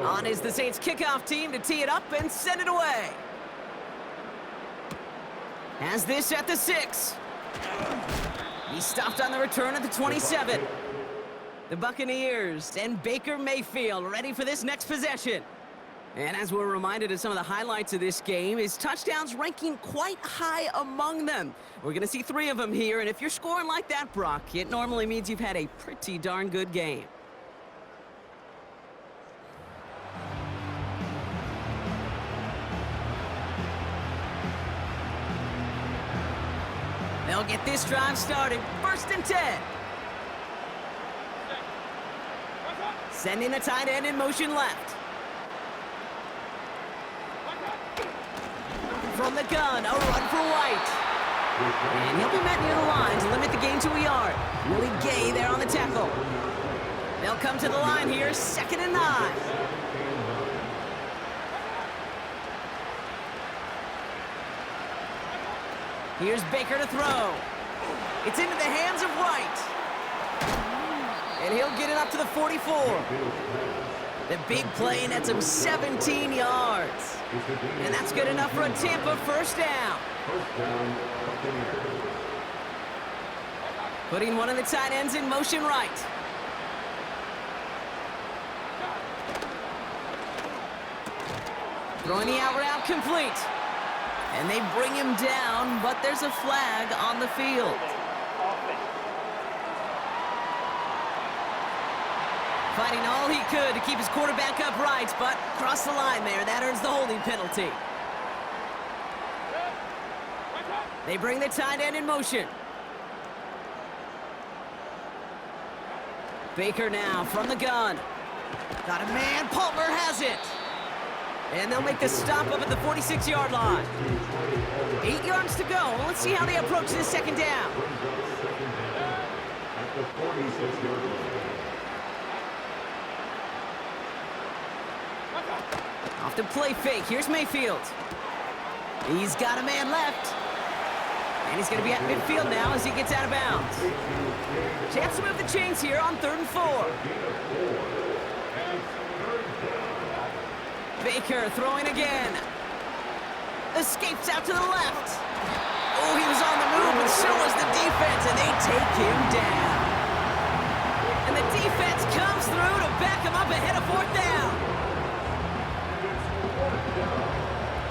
On is the Saints kickoff team to tee it up and send it away. Has this at the 6. He stopped on the return at the 27. The Buccaneers and Baker Mayfield ready for this next possession. And as we're reminded of some of the highlights of this game, his touchdowns ranking quite high among them. We're going to see 3 of them here, and if you're scoring like that, Brock, it normally means you've had a pretty darn good game. They'll get this drive started. 1st and 10. Sending the tight end in motion left. From the gun, a run for White. And he'll be met near the line to limit the gain to a yard. Willie Gay there on the tackle. They'll come to the line here, 2nd and 9. Here's Baker to throw. It's into the hands of White. And he'll get it up to the 44. The big play nets him 17 yards. And that's good enough for a Tampa first down. Putting one of the tight ends in motion right. Throwing the out route complete. And they bring him down, but there's a flag on the field. Fighting all he could to keep his quarterback upright, but crossed the line there. That earns the holding penalty. They bring the tight end in motion. Baker now from the gun. Got a man. Palmer has it. And they'll make the stop up at the 46-yard line. 8 yards to go. Let's see how they approach this second down. At the 46-yard line. Off the play fake. Here's Mayfield. He's got a man left. And he's going to be at midfield now as he gets out of bounds. Chance to move the chains here on 3rd and 4. Baker throwing again. Escapes out to the left. Oh, he was on the move, but so was the defense, and they take him down. And the defense comes through to back him up ahead of 4th down.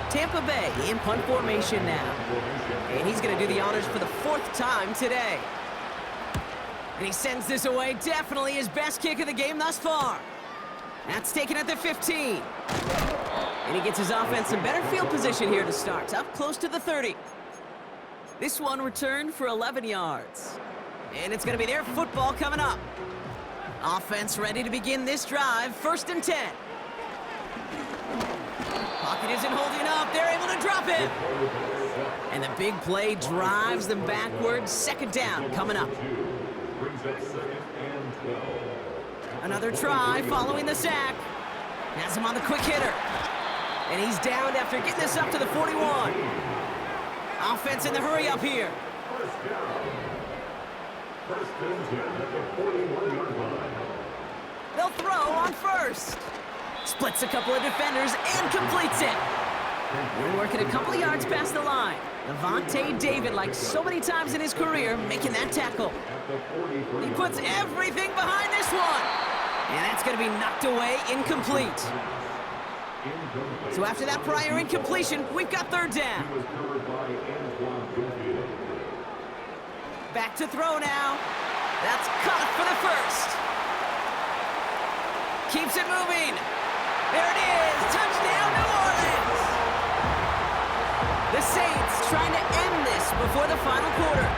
Tampa Bay in punt formation now. And he's going to do the honors for the 4th time today. And he sends this away. Definitely his best kick of the game thus far. That's taken at the 15. And he gets his offense in better field position here to start, up close to the 30. This one returned for 11 yards. And it's going to be their football coming up. Offense ready to begin this drive, 1st and 10. Pocket isn't holding up, they're able to drop it. And the big play drives them backwards, 2nd down coming up. Another try following the sack. Has him on the quick hitter. And he's downed after getting this up to the 41. Offense in the hurry up here. They'll throw on 1st. Splits a couple of defenders and completes it. We're working a couple of yards past the line. Levante David, like so many times in his career, making that tackle. He puts everything behind this one. And that's going to be knocked away, incomplete. So after that prior incompletion, we've got 3rd down. Back to throw now. That's caught for the 1st. Keeps it moving. There it is. Touchdown, New Orleans. The Saints trying to end this before the final quarter.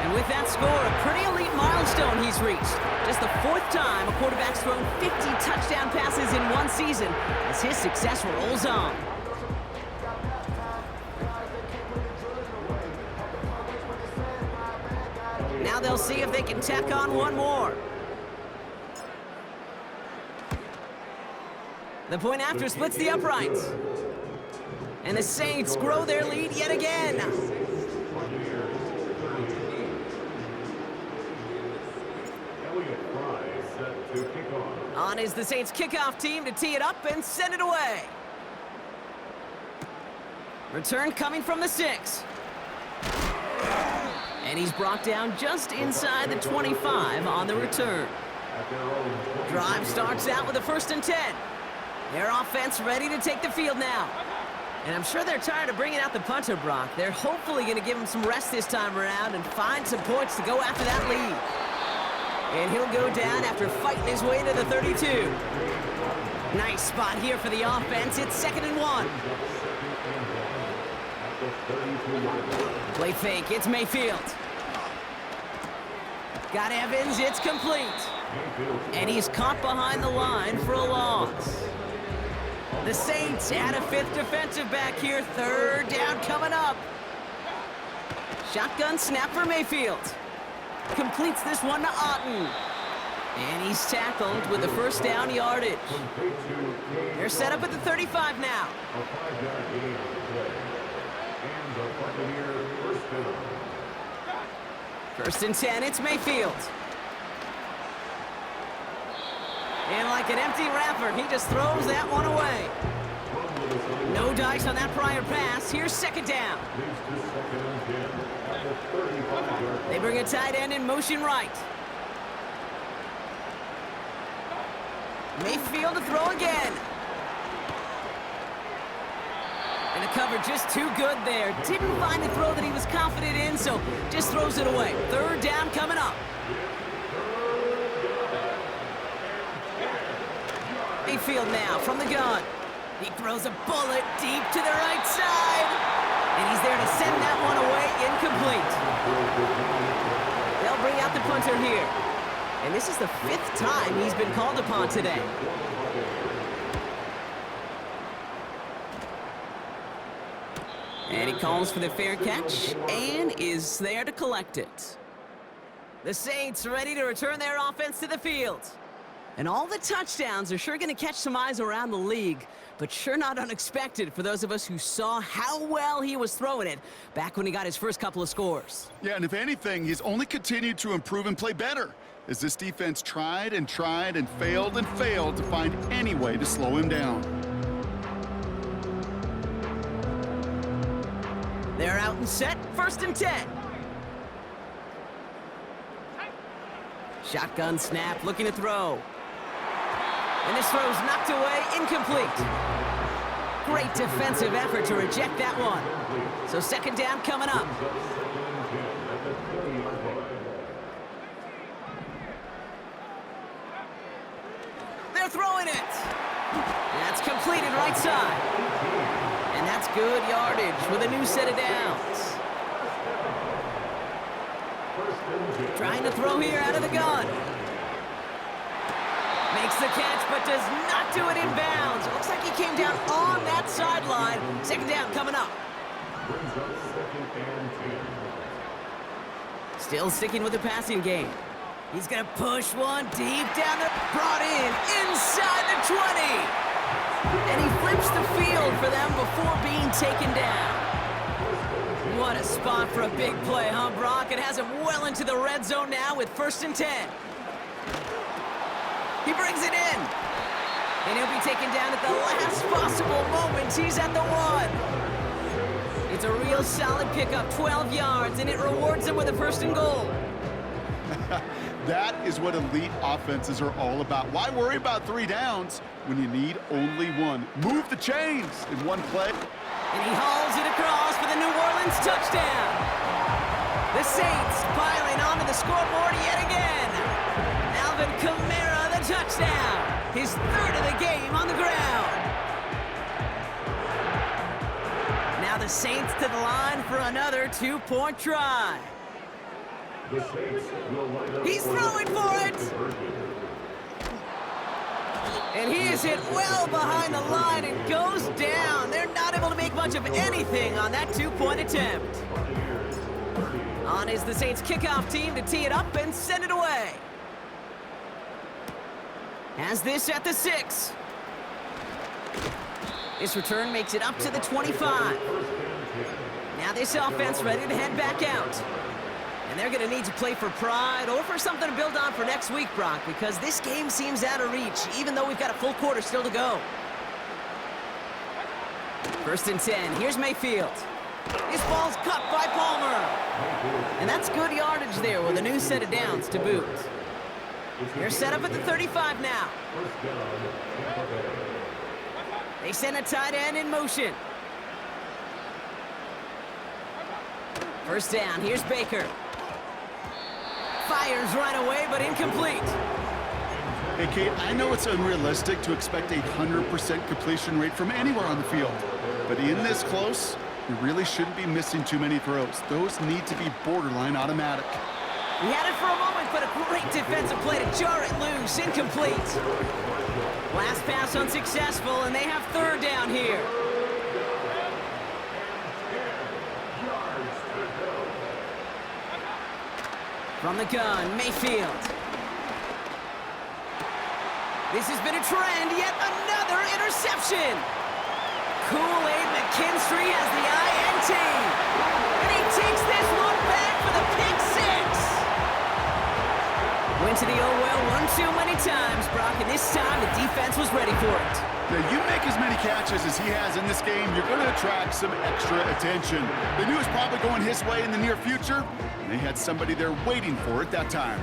And with that score, a pretty elite milestone he's reached. Just the 4th time a quarterback's thrown 50 touchdown passes in one season as his success rolls on. Now they'll see if they can tack on one more. The point after splits the uprights. And the Saints grow their lead yet again. On is the Saints kickoff team to tee it up and send it away. Return coming from the 6. And he's brought down just inside the 25 on the return. Drive starts out with a 1st and 10. Their offense ready to take the field now. And I'm sure they're tired of bringing out the punter, Brock. They're hopefully going to give him some rest this time around and find some points to go after that lead. And he'll go down after fighting his way to the 32. Nice spot here for the offense. It's 2nd and 1. Play fake, it's Mayfield. Got Evans, it's complete. And he's caught behind the line for a loss. The Saints add a 5th defensive back here. 3rd down coming up. Shotgun snap for Mayfield. Completes this one to Otten. And he's tackled with the 1st down yardage. They're set up at the 35 now. 1st and 10, it's Mayfield. And like an empty wrapper, he just throws that one away. No dice on that prior pass. Here's 2nd down. They bring a tight end in motion right. Mayfield to throw again. And the cover just too good there. Didn't find the throw that he was confident in, so just throws it away. 3rd down coming up. Mayfield now from the gun. He throws a bullet deep to the right side. And he's there to send that one away, incomplete. They'll bring out the punter here. And this is the 5th time he's been called upon today. And he calls for the fair catch and is there to collect it. The Saints ready to return their offense to the field. And all the touchdowns are sure going to catch some eyes around the league, but sure not unexpected for those of us who saw how well he was throwing it back when he got his first couple of scores. Yeah, and if anything, he's only continued to improve and play better as this defense tried and failed to find any way to slow him down. They're out and set, 1st and 10. Shotgun snap, looking to throw. And this throw's knocked away, incomplete. Great defensive effort to reject that one. So 2nd down coming up. They're throwing it. It's completed right side. And that's good yardage with a new set of downs. Trying to throw here out of the gun. Makes the catch, but does not do it in bounds. It looks like he came down on that sideline. Second down coming up. Still sticking with the passing game. He's going to push one deep down the... Brought in inside the 20. And he flips the field for them before being taken down. What a spot for a big play, huh, Brock? It has him well into the red zone now with 1st and 10. He brings it in. And he'll be taken down at the last possible moment. He's at the 1. It's a real solid pickup, 12 yards, and it rewards him with a 1st and goal. That is what elite offenses are all about. Why worry about 3 downs when you need only 1? Move the chains in one play. And he hauls it across for the New Orleans touchdown. The Saints piling onto the scoreboard yet again. Alvin Kamara, the touchdown. His 3rd of the game on the ground. Now the Saints to the line for another 2-point try. He's throwing for it. And he is hit well behind the line and goes down. They're not able to make much of anything on that 2-point attempt. On is the Saints kickoff team to tee it up and send it away. Has this at the 6. This return makes it up to the 25. Now this offense ready to head back out. And they're going to need to play for pride or for something to build on for next week, Brock, because this game seems out of reach, even though we've got a full quarter still to go. 1st and 10. Here's Mayfield. This ball's cut by Palmer. And that's good yardage there with a new set of downs to boot. They're set up at the 35 now. They send a tight end in motion. 1st down. Here's Baker. Fires right away, but incomplete. Hey, Kate, I know it's unrealistic to expect a 100% completion rate from anywhere on the field. But in this close, you really shouldn't be missing too many throws. Those need to be borderline automatic. He had it for a moment, but a great defensive play to jar it loose. Incomplete. Last pass unsuccessful, and they have 3rd down here. From the gun, Mayfield. This has been a trend, yet another interception. Kool-Aid McKinstry has the INT. And he takes this one back for the pick 6. Went to the oh well one too many times, Brock, and this time the defense was ready for it. Now, you make as many catches as he has in this game, you're going to attract some extra attention. They knew it was probably going his way in the near future, and they had somebody there waiting for it that time.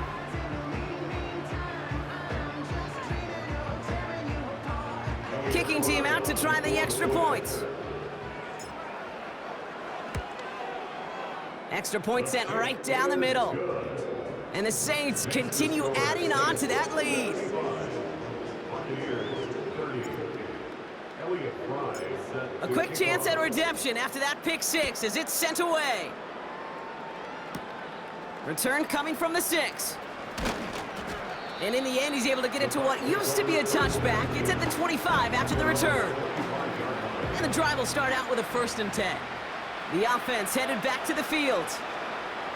Kicking team out to try the extra points. Extra point sent right down the middle. And the Saints continue adding on to that lead. A quick chance at redemption after that pick 6 as it's sent away. Return coming from the 6. And in the end, he's able to get it to what used to be a touchback. It's at the 25 after the return. And the drive will start out with a 1st and 10. The offense headed back to the field.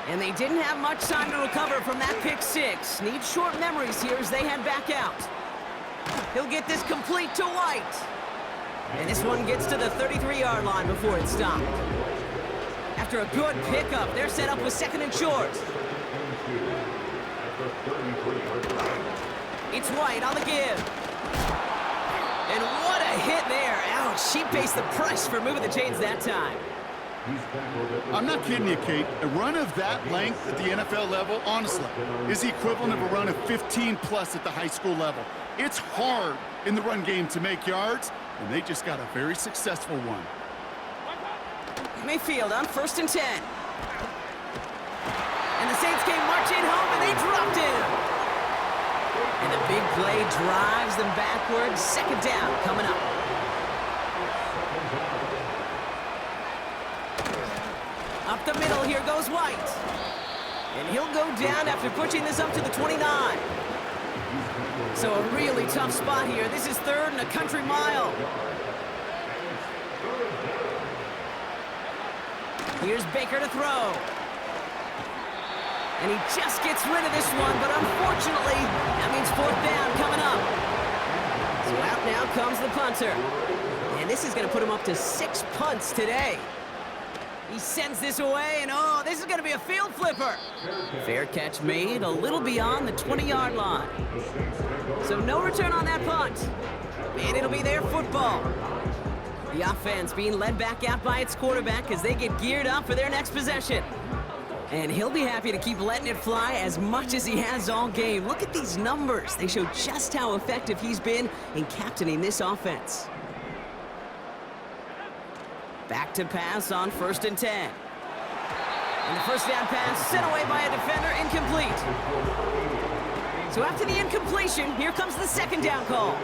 And they didn't have much time to recover from that pick 6. Need short memories here as they head back out. He'll get this complete to White. And this one gets to the 33-yard line before it's stopped. After a good pickup, they're set up with 2nd and short. It's White on the give. And what a hit there. Ouch, she pays the price for moving the chains that time. I'm not kidding you, Kate. A run of that length at the NFL level, honestly, is the equivalent of a run of 15+ at the high school level. It's hard in the run game to make yards, and they just got a very successful one. Mayfield on 1st and 10. And the Saints came marching home, and they dropped him. And the big play drives them backwards. 2nd down coming up. Up the middle, here goes White. And he'll go down after pushing this up to the 29. So a really tough spot here. This is third and a country mile. Here's Baker to throw. And he just gets rid of this one, but unfortunately, that means fourth down coming up. So out now comes the punter. And this is going to put him up to 6 punts today. He sends this away, and oh, this is going to be a field flipper. Fair catch made a little beyond the 20-yard line. So no return on that punt. And it'll be their football. The offense being led back out by its quarterback as they get geared up for their next possession. And he'll be happy to keep letting it fly as much as he has all game. Look at these numbers. They show just how effective he's been in captaining this offense. Back to pass on 1st and 10. And the first down pass sent away by a defender, incomplete. So after the incompletion, here comes the second down call.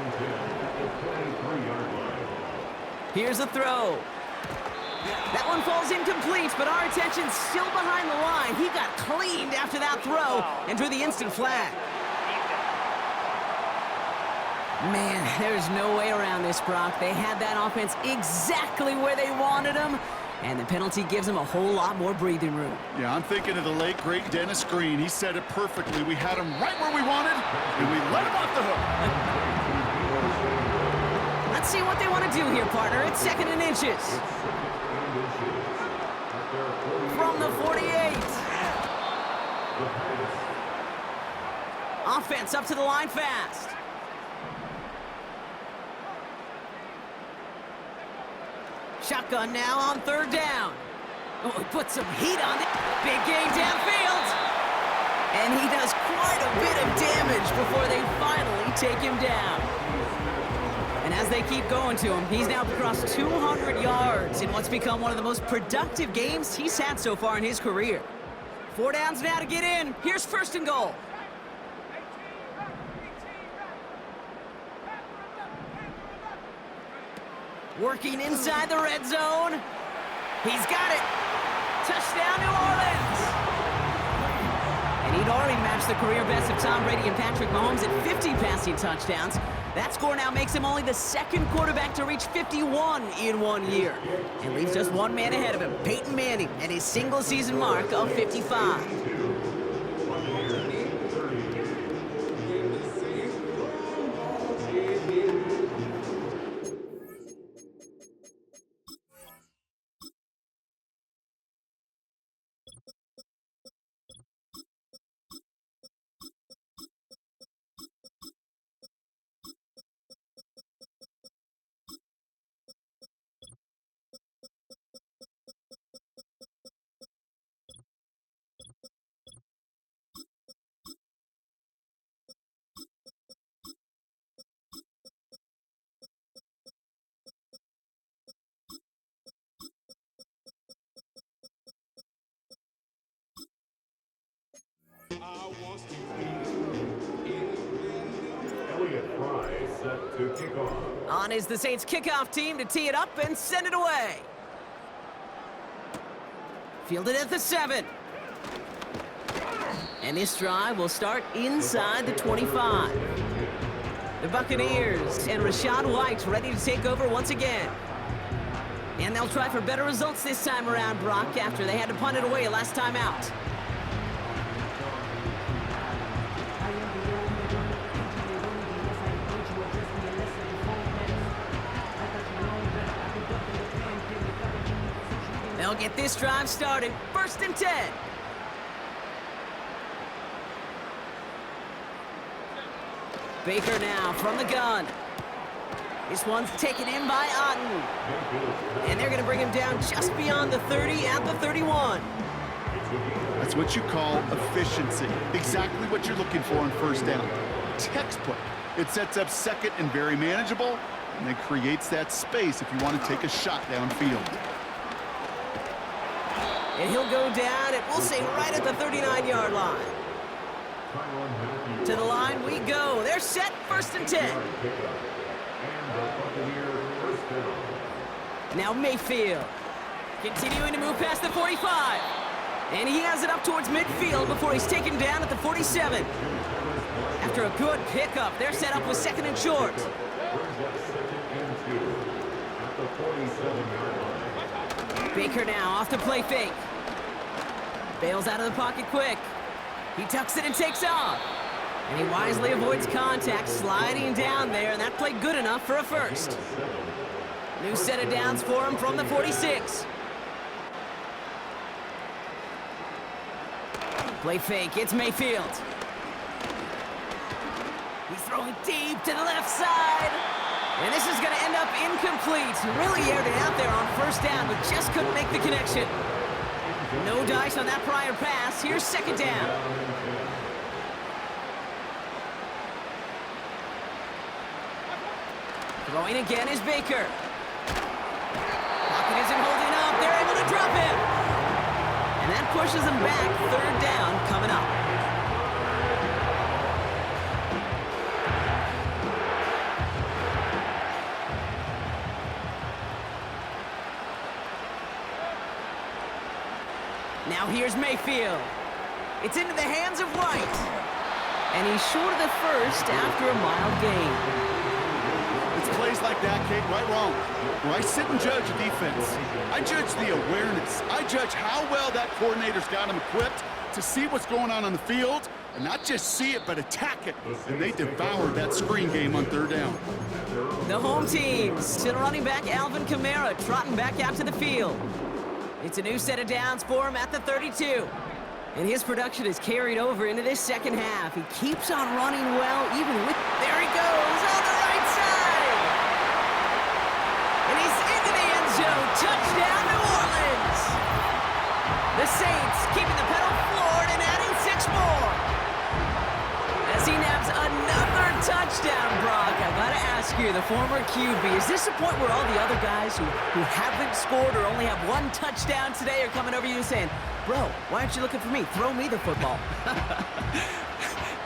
Here's a throw. That one falls incomplete, but our attention's still behind the line. He got cleaned after that throw and drew the instant flag. Man, there's no way around this, Brock. They had that offense exactly where they wanted them, and the penalty gives them a whole lot more breathing room. Yeah, I'm thinking of the late, great Dennis Green. He said it perfectly. We had him right where we wanted, and we let him off the hook. Let's see what they want to do here, partner. It's 2nd and inches. From the 48. Offense up to the line fast. Shotgun now on 3rd down. Oh, he put some heat on it. Big game downfield. And he does quite a bit of damage before they finally take him down. And as they keep going to him, he's now across 200 yards in what's become one of the most productive games he's had so far in his career. 4 downs now to get in. Here's 1st and goal. Working inside the red zone. He's got it. Touchdown, New Orleans. And he'd already matched the career best of Tom Brady and Patrick Mahomes at 50 passing touchdowns. That score now makes him only the 2nd quarterback to reach 51 in 1 year. And leaves just one man ahead of him, Peyton Manning, at his single-season mark of 55. Set to kick off. On is the Saints kickoff team to tee it up and send it away. Fielded at the 7. And this drive will start inside the 25. The Buccaneers and Rachaad White ready to take over once again. And they'll try for better results this time around, Brock, after they had to punt it away last time out. They'll get this drive started. 1st and 10. Baker now from the gun. This one's taken in by Otten. And they're going to bring him down just beyond the 30 at the 31. That's what you call efficiency. Exactly what you're looking for on 1st down. Textbook. It sets up 2nd and very manageable, and it creates that space if you want to take a shot downfield. And he'll go down, and we'll say right at the 39-yard line. To the line we go. They're set, 1st and 10. Now Mayfield. Continuing to move past the 45. And he has it up towards midfield before he's taken down at the 47. After a good pickup, they're set up with second and short. Baker now off the play fake. Bails out of the pocket quick. He tucks it and takes off. And he wisely avoids contact, sliding down there, and that played good enough for a first. New set of downs for him from the 46. Play fake, it's Mayfield. He's throwing deep to the left side. And this is gonna end up incomplete. Really aired it out there on first down, but just couldn't make the connection. No dice on that prior pass. Here's second down. Throwing again is Baker. Pocket isn't holding up. They're able to drop him. And that pushes them back. Third down coming up. Now here's Mayfield. It's into the hands of White. And he's short of the first after a mild gain. It's plays like that, Kate, right wrong. Where I sit and judge a defense, I judge the awareness. I judge how well that coordinator's got him equipped to see what's going on the field, and not just see it, but attack it. And they devoured that screen game on third down. The home team, still running back Alvin Kamara, trotting back out to the field. It's a new set of downs for him at the 32. And his production is carried over into this second half. He keeps on running well, even with... There he goes, on the right side! And he's into the end zone. Touchdown, New Orleans! The Saints keeping the pedal floored and adding 6 more. As he nabs another touchdown, Brock. I gotta ask you, the former QB, is this the point where all the other guys who haven't scored or only have 1 touchdown today are coming over you saying, bro, why aren't you looking for me? Throw me the football.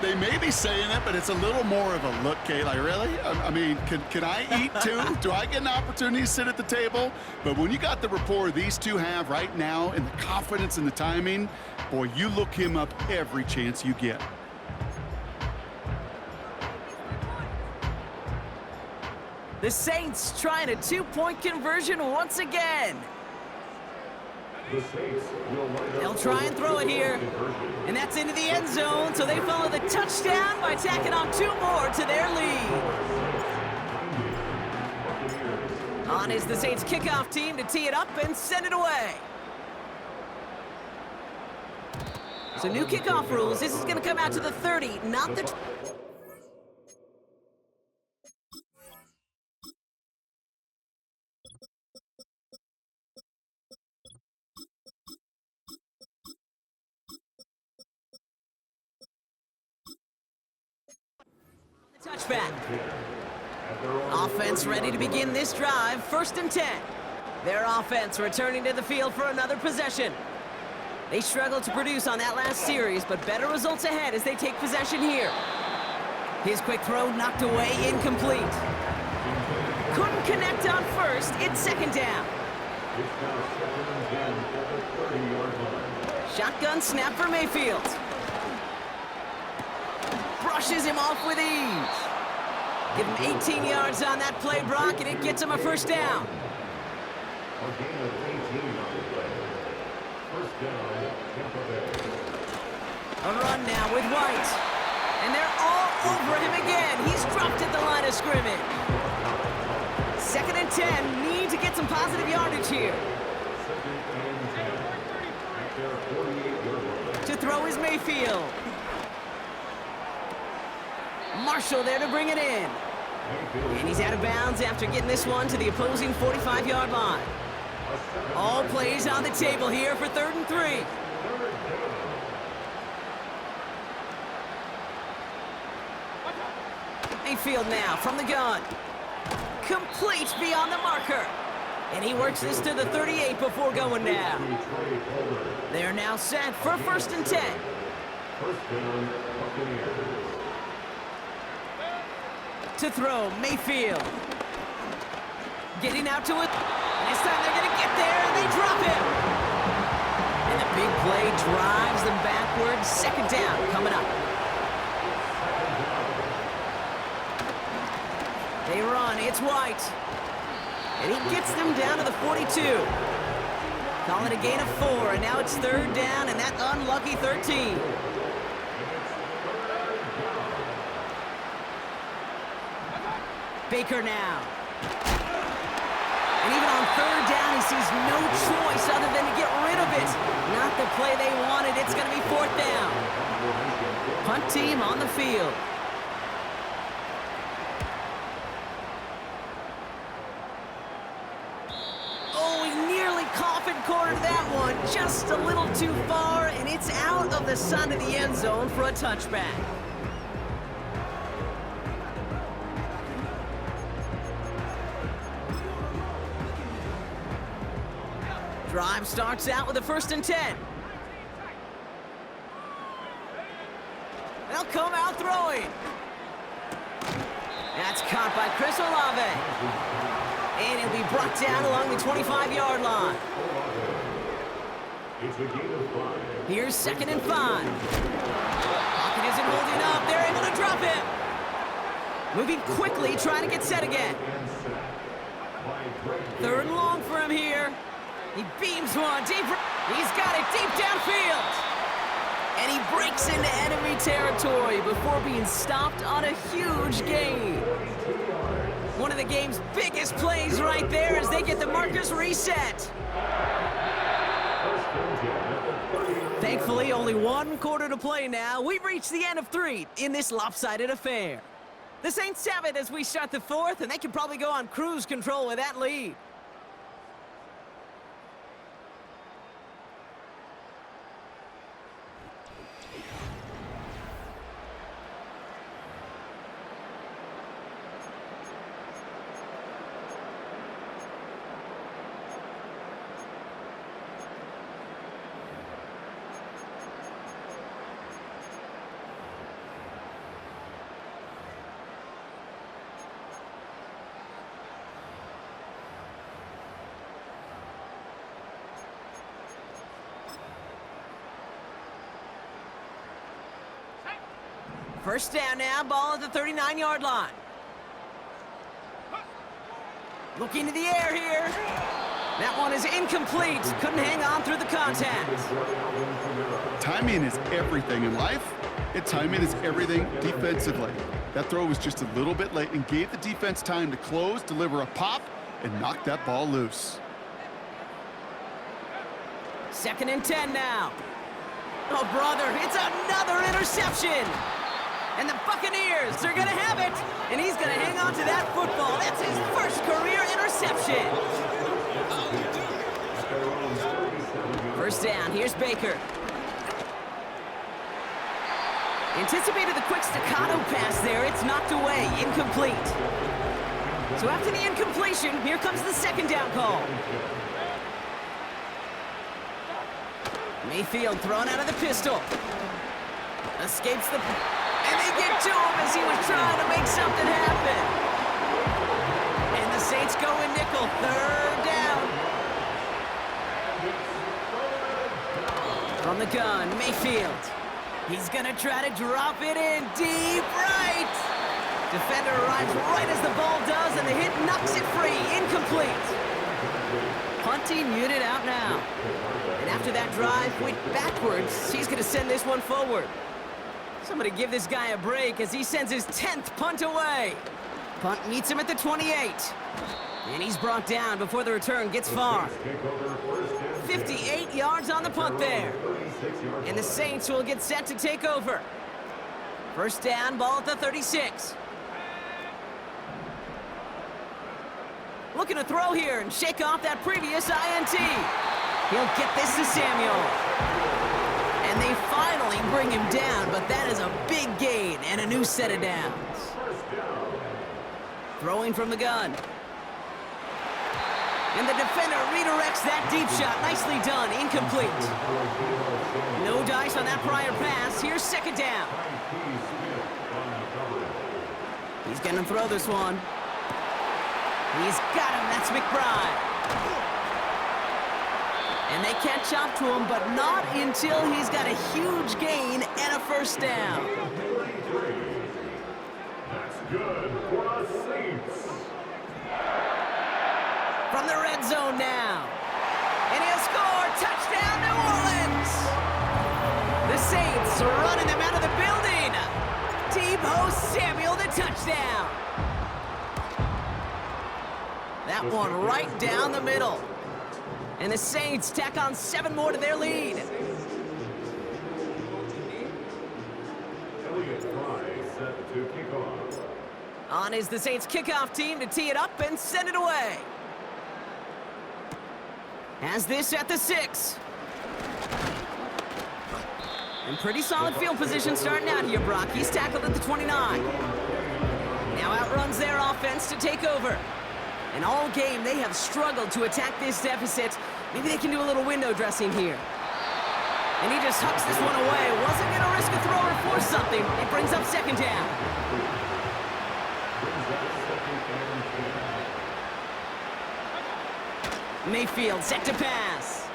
They may be saying it, but it's a little more of a look, Kate. Like, really? I mean, can I eat too? Do I get an opportunity to sit at the table? But when you got the rapport these two have right now and the confidence and the timing, boy, you look him up every chance you get. The Saints trying a 2-point conversion once again. They'll try and throw it here. And that's into the end zone, so they follow the touchdown by tacking on 2 more to their lead. On is the Saints kickoff team to tee it up and send it away. So new kickoff rules. This is going to come out to the 30, not the... Touchback. Offense ready to begin this drive. 1st and 10. Their offense returning to the field for another possession. They struggled to produce on that last series, but better results ahead as they take possession here. His quick throw knocked away, incomplete. Couldn't connect on first. It's 2nd down. Shotgun snap for Mayfield. Brushes him off with ease. Give him 18 yards on that play, Brock, and it gets him a 1st down. A run now with White. And they're all over him again. He's dropped at the line of scrimmage. 2nd and 10. Need to get some positive yardage here. To throw is Mayfield. Marshall there to bring it in. And he's out of bounds after getting this one to the opposing 45-yard line. All plays on the table here for 3rd and 3. Mayfield now from the gun. Complete beyond the marker. And he works this to the 38 before going down. They're now set for 1st and 10. To throw, Mayfield. Getting out to it. And his This time they're going to get there, and they drop him. And the big play drives them backwards. Second down coming up. They run. It's White. And he gets them down to the 42. Call it a gain of 4, and now it's third down, and that unlucky 13. Baker now. And even on third down, he sees no choice other than to get rid of it. Not the play they wanted. It's going to be fourth down. Punt team on the field. Cornered that one just a little too far, and it's out of the side of the end zone for a touchback. Drive starts out with a 1st and 10. They'll come out throwing. That's caught by Chris Olave. And he'll be brought down along the 25-yard line. Here's 2nd and 5. Pocket isn't holding up. They're able to drop him. Moving quickly, trying to get set again. 3rd and long for him here. He beams one deep. He's got it deep downfield. And he breaks into enemy territory before being stopped on a huge gain. One of the game's biggest plays right there as they get the markers reset. Thankfully, only 1 quarter to play now. We've reached the end of 3 in this lopsided affair. The Saints have it as we start the 4th, and they can probably go on cruise control with that lead. First down now, ball at the 39-yard line. Looking to the air here. That one is incomplete. Couldn't hang on through the contact. Timing is everything in life, and timing is everything defensively. That throw was just a little bit late and gave the defense time to close, deliver a pop, and knock that ball loose. 2nd and 10 now. Oh, brother, it's another interception. And the Buccaneers, they're going to have it. And he's going to hang on to that football. That's his first career interception. First down, here's Baker. Anticipated the quick staccato pass there. It's knocked away, incomplete. So after the incompletion, here comes the 2nd down call. Mayfield thrown out of the pistol. Escapes the... And they get to him as he was trying to make something happen. And the Saints go in nickel. 3rd down. From the gun, Mayfield. He's going to try to drop it in deep right. Defender arrives right as the ball does, and the hit knocks it free. Incomplete. Punting unit out now. And after that drive went backwards, he's going to send this one forward. Somebody give this guy a break as he sends his 10th punt away. Punt meets him at the 28. And he's brought down before the return gets far. 58 yards on the punt there. And the Saints will get set to take over. First down, ball at the 36. Looking to throw here and shake off that previous INT. He'll get this to Samuel. And they finally bring him down, but that is a big gain and a new set of downs. Throwing from the gun. And the defender redirects that deep shot. Nicely done. Incomplete. No dice on that prior pass. Here's 2nd down. He's going to throw this one. He's got him. That's McBride. And they catch up to him, but not until he's got a huge gain and a first down. That's good for the Saints. From the red zone now. And he'll score. Touchdown, New Orleans. The Saints are running them out of the building. Deebo Samuel, the touchdown. That one right down the middle. And the Saints tack on 7 more to their lead. Elliott Fry set to kick off. On is the Saints kickoff team to tee it up and send it away. Has this at the 6. And pretty solid field position starting out here, Brock. He's tackled at the 29. Now outruns their offense to take over. And all game, they have struggled to attack this deficit. Maybe they can do a little window dressing here. And he just hucks this one away. Wasn't going to risk a throw or force something. It brings up second down. Mayfield set to pass.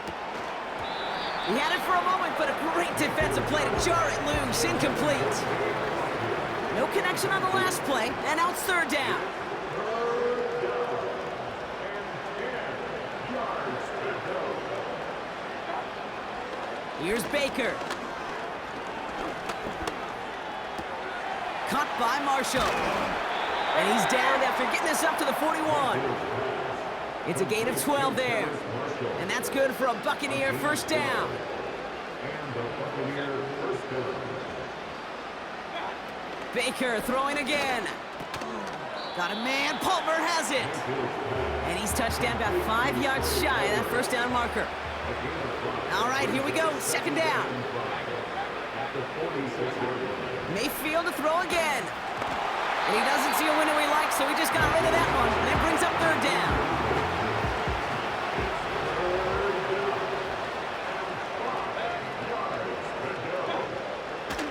He had it for a moment, but a great defensive play to jar it loose. Incomplete. No connection on the last play, and now it's third down. Here's Baker. Cut by Marshall. And he's down after getting this up to the 41. It's a gain of 12 there. And that's good for a Buccaneer first down. Baker throwing again. Got a man. Palmer has it. And he's touched down about 5 yards shy of that first down marker. All right, here we go. Second down. Mayfield to throw again. And he doesn't see a window he likes, so he just got rid of that one. And it brings up third down.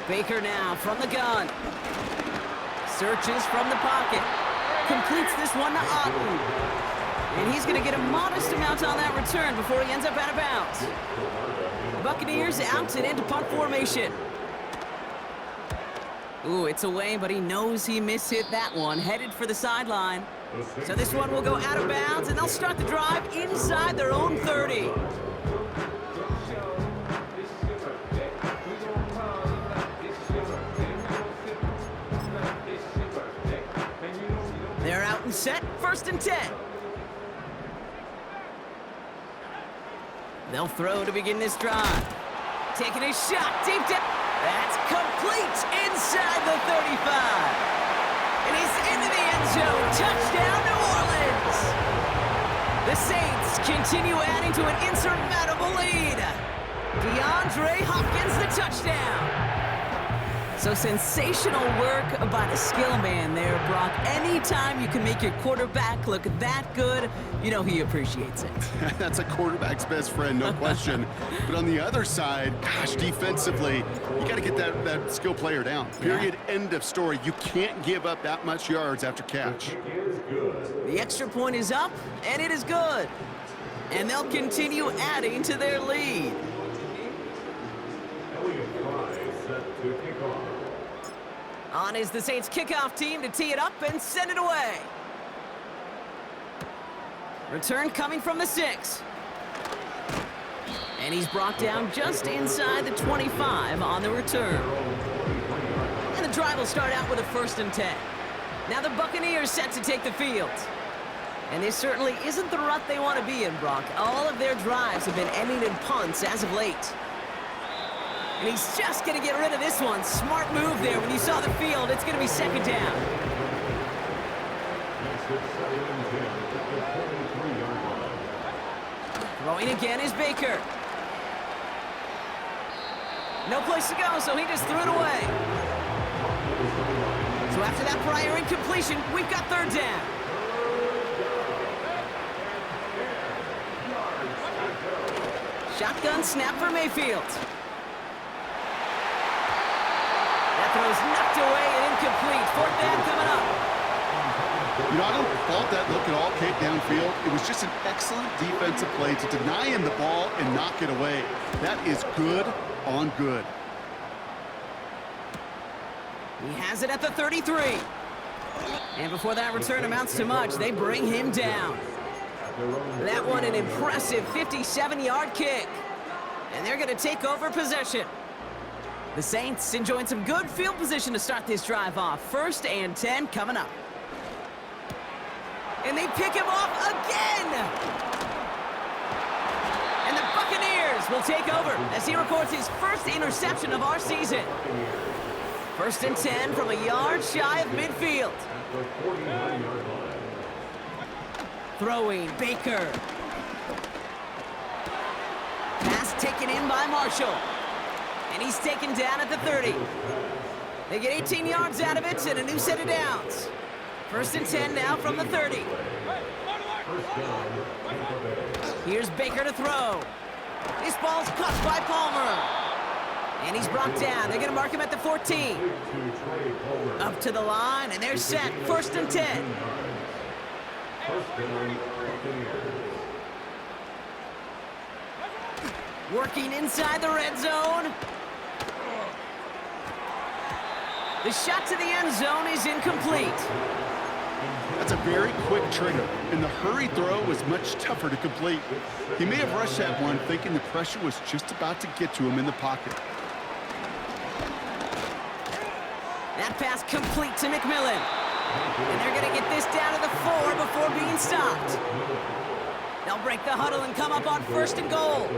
Baker now from the gun. Searches from the pocket. Completes this one to Otten. And he's going to get a modest amount on that return before he ends up out of bounds. The Buccaneers out and into punt formation. Ooh, it's away, but he knows he mishit that one. Headed for the sideline. So this one will go out of bounds, and they'll start the drive inside their own 30. They're out and set, 1st and 10. They'll throw to begin this drive. Taking a shot, deep dip. That's complete inside the 35. And he's into the end zone. Touchdown, New Orleans. The Saints continue adding to an insurmountable lead. DeAndre Hopkins, the touchdown. So sensational work by the skill man there, Brock. Anytime you can make your quarterback look that good, you know he appreciates it. That's a quarterback's best friend, no question. But on the other side, gosh, defensively, you got to get that skill player down. Period, end of story. You can't give up that much yards after catch. The extra point is up, and it is good. And they'll continue adding to their lead. Elliott Fry set to kick off. On is the Saints kickoff team to tee it up and send it away. Return coming from the 6. And he's brought down just inside the 25 on the return. And the drive will start out with a 1st and 10. Now the Buccaneers set to take the field. And this certainly isn't the rut they want to be in, Brock. All of their drives have been ending in punts as of late. And he's just going to get rid of this one. Smart move there. When you saw the field, it's going to be second down. Throwing again is Baker. No place to go, so he just threw it away. So after that prior incompletion, we've got third down. Shotgun snap for Mayfield. That throw's knocked away and incomplete. Fourth down coming up. You know, I don't fault that look at all, Kate, downfield. It was just an excellent defensive play to deny him the ball and knock it away. That is good on good. He has it at the 33. And before that return amounts to much, they bring him down. That one an impressive 57-yard kick. And they're going to take over possession. The Saints enjoying some good field position to start this drive off. 1st and 10 coming up. And they pick him off again! And the Buccaneers will take over as he records his first interception of our season. 1st and 10 from a yard shy of midfield. Throwing Baker. Pass taken in by Marshall. And he's taken down at the 30. They get 18 yards out of it and a new set of downs. 1st and 10 now from the 30. Here's Baker to throw. This ball's caught by Palmer. And he's brought down. They're going to mark him at the 14. Up to the line, and they're set. 1st and 10. Working inside the red zone. The shot to the end zone is incomplete. That's a very quick trigger, and the hurry throw was much tougher to complete. He may have rushed that one thinking the pressure was just about to get to him in the pocket. That pass complete to McMillan. And they're going to get this down to the 4 before being stopped. They'll break the huddle and come up on 1st and goal.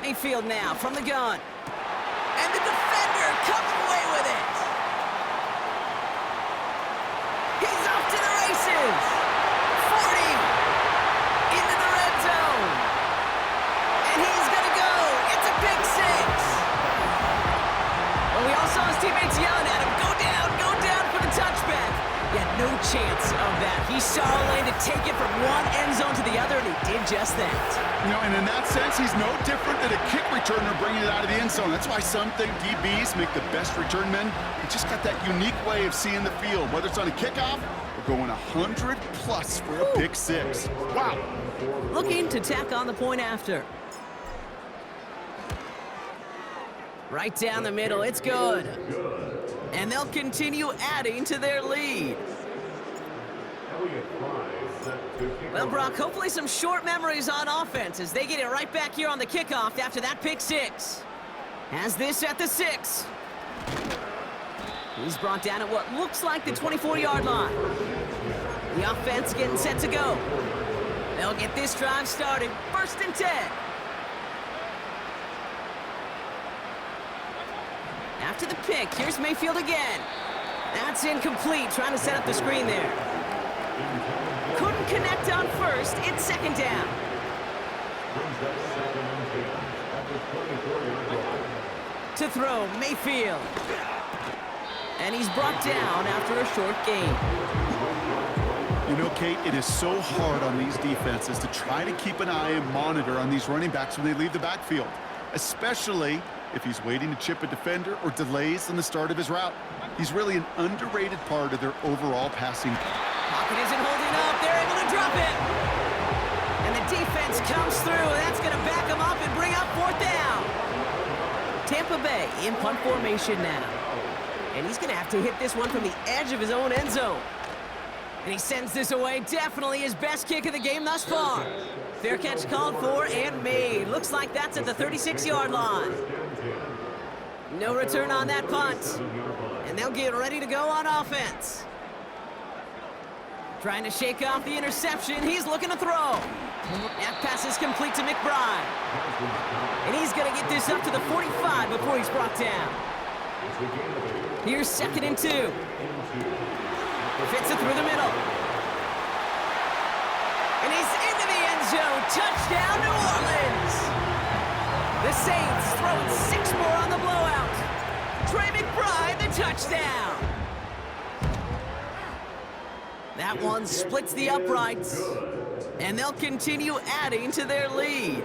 Mayfield now from the gun. And the defender comes away with it. He's off to the races. 40. Into the red zone. And he's going to go. It's a big 6. Well, we all saw his teammates yelling at him, go down for the touchback. He had no chance of that. He saw a lane to take it from one end zone to the other, and he did just that. You know, and in that sense, he's no different than a kick returner bringing it out of the end zone. That's why some think DBs make the best return men. He just got that unique way of seeing the field, whether it's on a kickoff or going 100+ for a pick 6. Wow. Looking to tack on the point after. Right down the middle, it's good. And they'll continue adding to their lead. Well, Brock, hopefully some short memories on offense as they get it right back here on the kickoff after that pick 6. Has this at the 6. He's brought down at what looks like the 24-yard line. The offense getting set to go. They'll get this drive started. 1st and 10. After the pick, here's Mayfield again. That's incomplete, trying to set up the screen there. Couldn't connect on 1st, it's 2nd down. To throw, Mayfield. And he's brought down after a short gain. You know, Kate, it is so hard on these defenses to try to keep an eye and monitor on these running backs when they leave the backfield, especially if he's waiting to chip a defender or delays in the start of his route. He's really an underrated part of their overall passing. Pocket isn't holding up. They're able to drop it. And the defense comes through. That's going to back them up and bring up 4th down. Tampa Bay in punt formation now. And he's going to have to hit this one from the edge of his own end zone. And he sends this away. Definitely his best kick of the game thus far. Fair catch called for and made. Looks like that's at the 36-yard line. No return on that punt. And they'll get ready to go on offense. Trying to shake off the interception. He's looking to throw. That pass is complete to McBride. And he's going to get this up to the 45 before he's brought down. Here's 2nd and 2. Fits it through the middle. And he's into the end zone. Touchdown, New Orleans. The Saints throwing 6 more on the blowout. Trey McBride, the touchdown. That one splits the uprights. And they'll continue adding to their lead.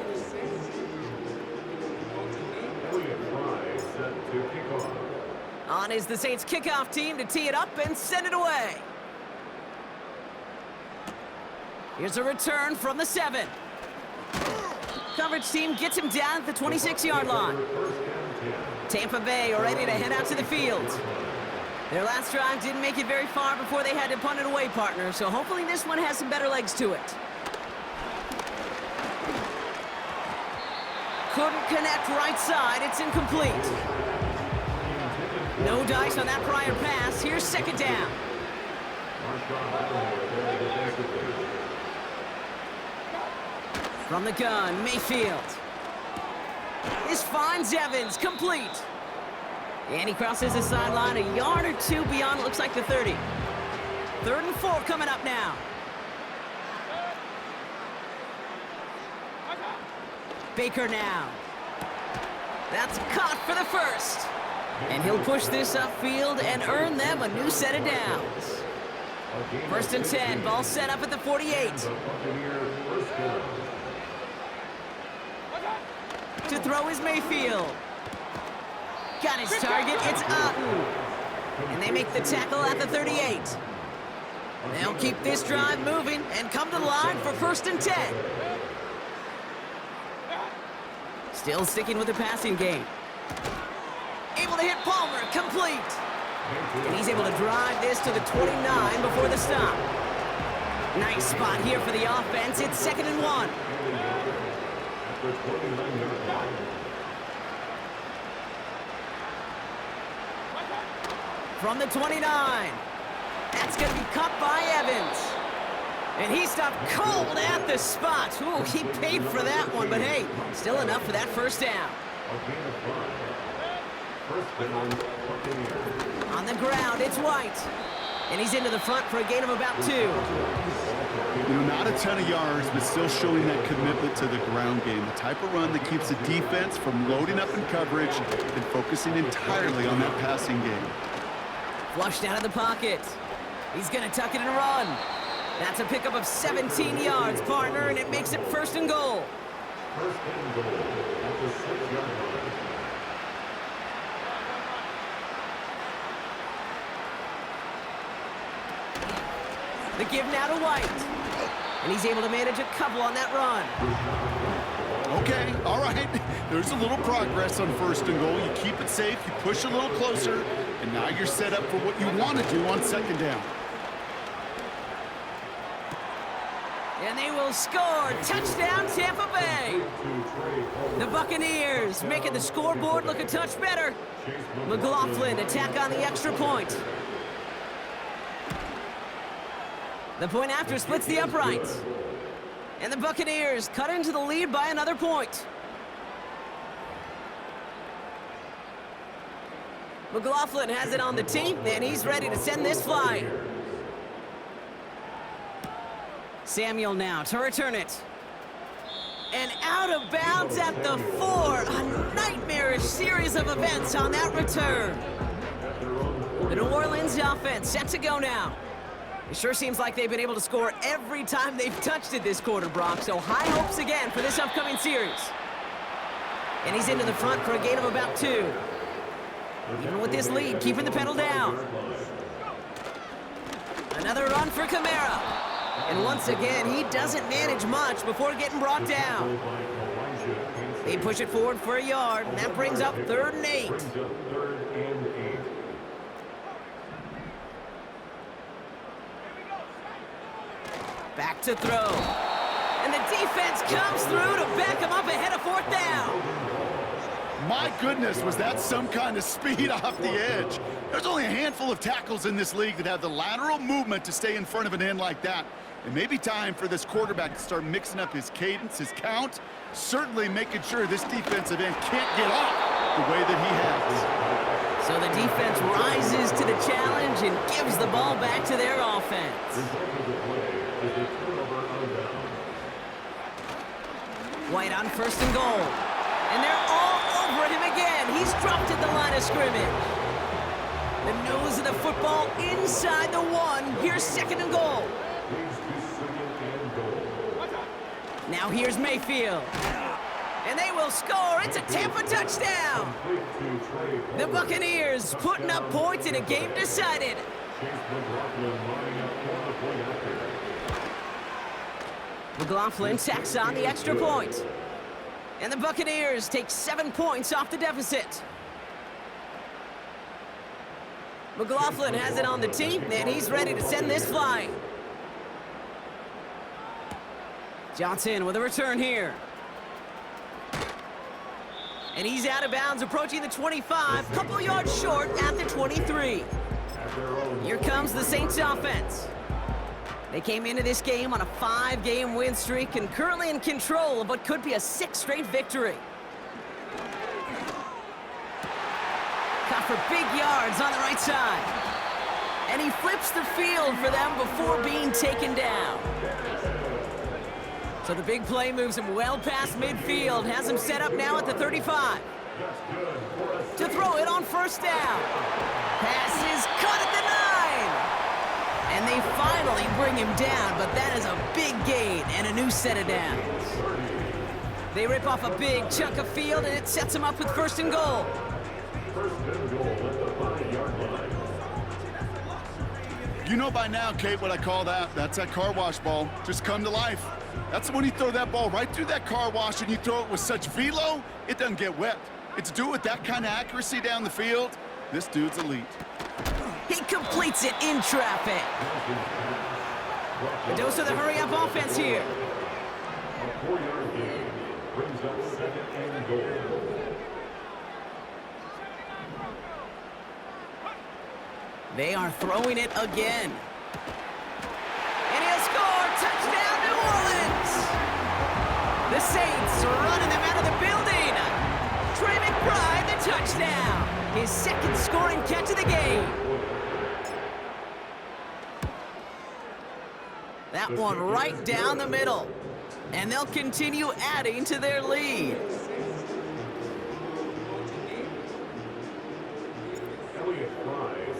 On is the Saints kickoff team to tee it up and send it away. Here's a return from the 7. Coverage team gets him down at the 26-yard line. Tampa Bay are ready to head out to the field. Their last drive didn't make it very far before they had to punt it away, partner, so hopefully this one has some better legs to it. Couldn't connect right side. It's incomplete. No dice on that prior pass. Here's second down. From the gun, Mayfield. This finds Evans, complete. And he crosses the sideline a yard or two beyond, it looks like the 30. 3rd and 4 coming up now. Baker now. That's caught for the first. And he'll push this upfield and earn them a new set of downs. 1st and 10, ball set up at the 48. To throw is Mayfield. Got his target, it's Otten. And they make the tackle at the 38. They'll keep this drive moving and come to the line for 1st and 10. Still sticking with the passing game. Able to hit Palmer, complete. And he's able to drive this to the 29 before the stop. Nice spot here for the offense. It's 2nd and 1. From the 29. That's going to be cut by Evans. And he stopped cold at the spot. Ooh, he paid for that one, but hey, still enough for that first down. On the ground, it's White. And he's into the front for a gain of about 2. You know, not a ton of yards, but still showing that commitment to the ground game. The type of run that keeps the defense from loading up in coverage and focusing entirely on that passing game. Flushed out of the pocket. He's going to tuck it and run. That's a pickup of 17 yards, partner, and it makes it 1st and goal. 1st and goal at the 6-yard line. The give now to White. And he's able to manage a couple on that run. Okay, all right. There's a little progress on 1st and goal. You keep it safe, you push a little closer, and now you're set up for what you want to do on 2nd down. And they will score. Touchdown, Tampa Bay. The Buccaneers making the scoreboard look a touch better. McLaughlin attack on the extra point. The point after splits the uprights. And the Buccaneers cut into the lead by another point. McLaughlin has it on the tee, and he's ready to send this flying. Samuel now to return it. And out of bounds at the 4. A nightmarish series of events on that return. The New Orleans offense set to go now. It sure seems like they've been able to score every time they've touched it this quarter, Brock. So high hopes again for this upcoming series. And he's into the front for a gain of about 2. Even with this lead, keeping the pedal down. Another run for Kamara. And once again, he doesn't manage much before getting brought down. They push it forward for a yard, and that brings up 3rd and 8. Back to throw. And the defense comes through to back him up ahead of 4th down. My goodness, was that some kind of speed off the edge? There's only a handful of tackles in this league that have the lateral movement to stay in front of an end like that. It may be time for this quarterback to start mixing up his cadence, his count, certainly making sure this defensive end can't get off the way that he has. So the defense rises to the challenge and gives the ball back to their offense. White on 1st and goal. And they're all over him again. He's dropped at the line of scrimmage. The nose of the football inside the 1. Here's 2nd and goal. Now here's Mayfield. And they will score. It's a Tampa touchdown. The Buccaneers putting up points in a game decided. McLaughlin tacks on the extra point. And the Buccaneers take 7 points off the deficit. McLaughlin has it on the tee, and he's ready to send this flying. Johnson with a return here. And he's out of bounds, approaching the 25, couple yards short at the 23. Here comes the Saints offense. They came into this game on a 5-game win streak and currently in control of what could be a 6th straight victory. Caught for big yards on the right side. And he flips the field for them before being taken down. So the big play moves him well past midfield, has him set up now at the 35. To throw it on first down. Pass is caught at the 9. And they finally bring him down, but that is a big gain and a new set of downs. They rip off a big chunk of field, and it sets them up with 1st and goal. You know by now, Kate, what I call that. That's that car wash ball. Just come to life. That's when you throw that ball right through that car wash and you throw it with such velo, it doesn't get wet. It's do it with that kind of accuracy down the field. This dude's elite. He completes it in traffic. A dose of the hurry-up offense here. A 4-yard gain brings up 2nd and goal. They are throwing it again. And he'll score! Touchdown, New Orleans! The Saints running them out of the building. Trey McBride, the touchdown. His 2nd scoring catch of the game. That one right down the middle. And they'll continue adding to their lead.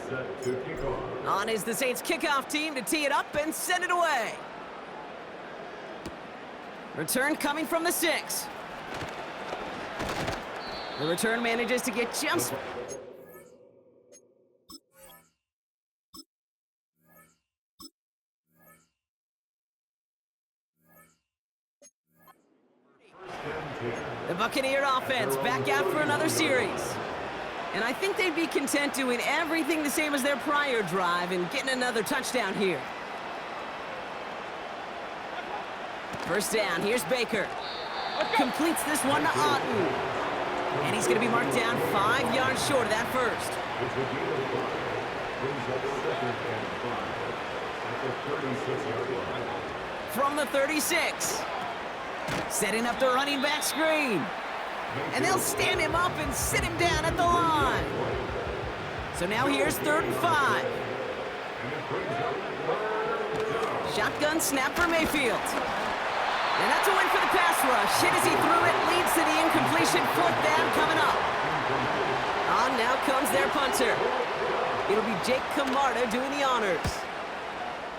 Set to kick off. On is the Saints kickoff team to tee it up and send it away. Return coming from the 6. The return manages to get just... The Buccaneer offense back out for another series. And I think they'd be content doing everything the same as their prior drive and getting another touchdown here. First down, here's Baker. Completes this one to Otten. And he's going to be marked down 5 yards short of that first. It's a gain of 5. Brings up 2nd and 5 at the 36-yard line. From the 36. Setting up the running back screen. And they'll stand him up and sit him down at the line. So now here's 3rd and 5. Shotgun snap for Mayfield. And that's a win for the pass rush. Hit as he threw it, leads to the incompletion. 4th down coming up. On now comes their punter. It'll be Jake Camarda doing the honors.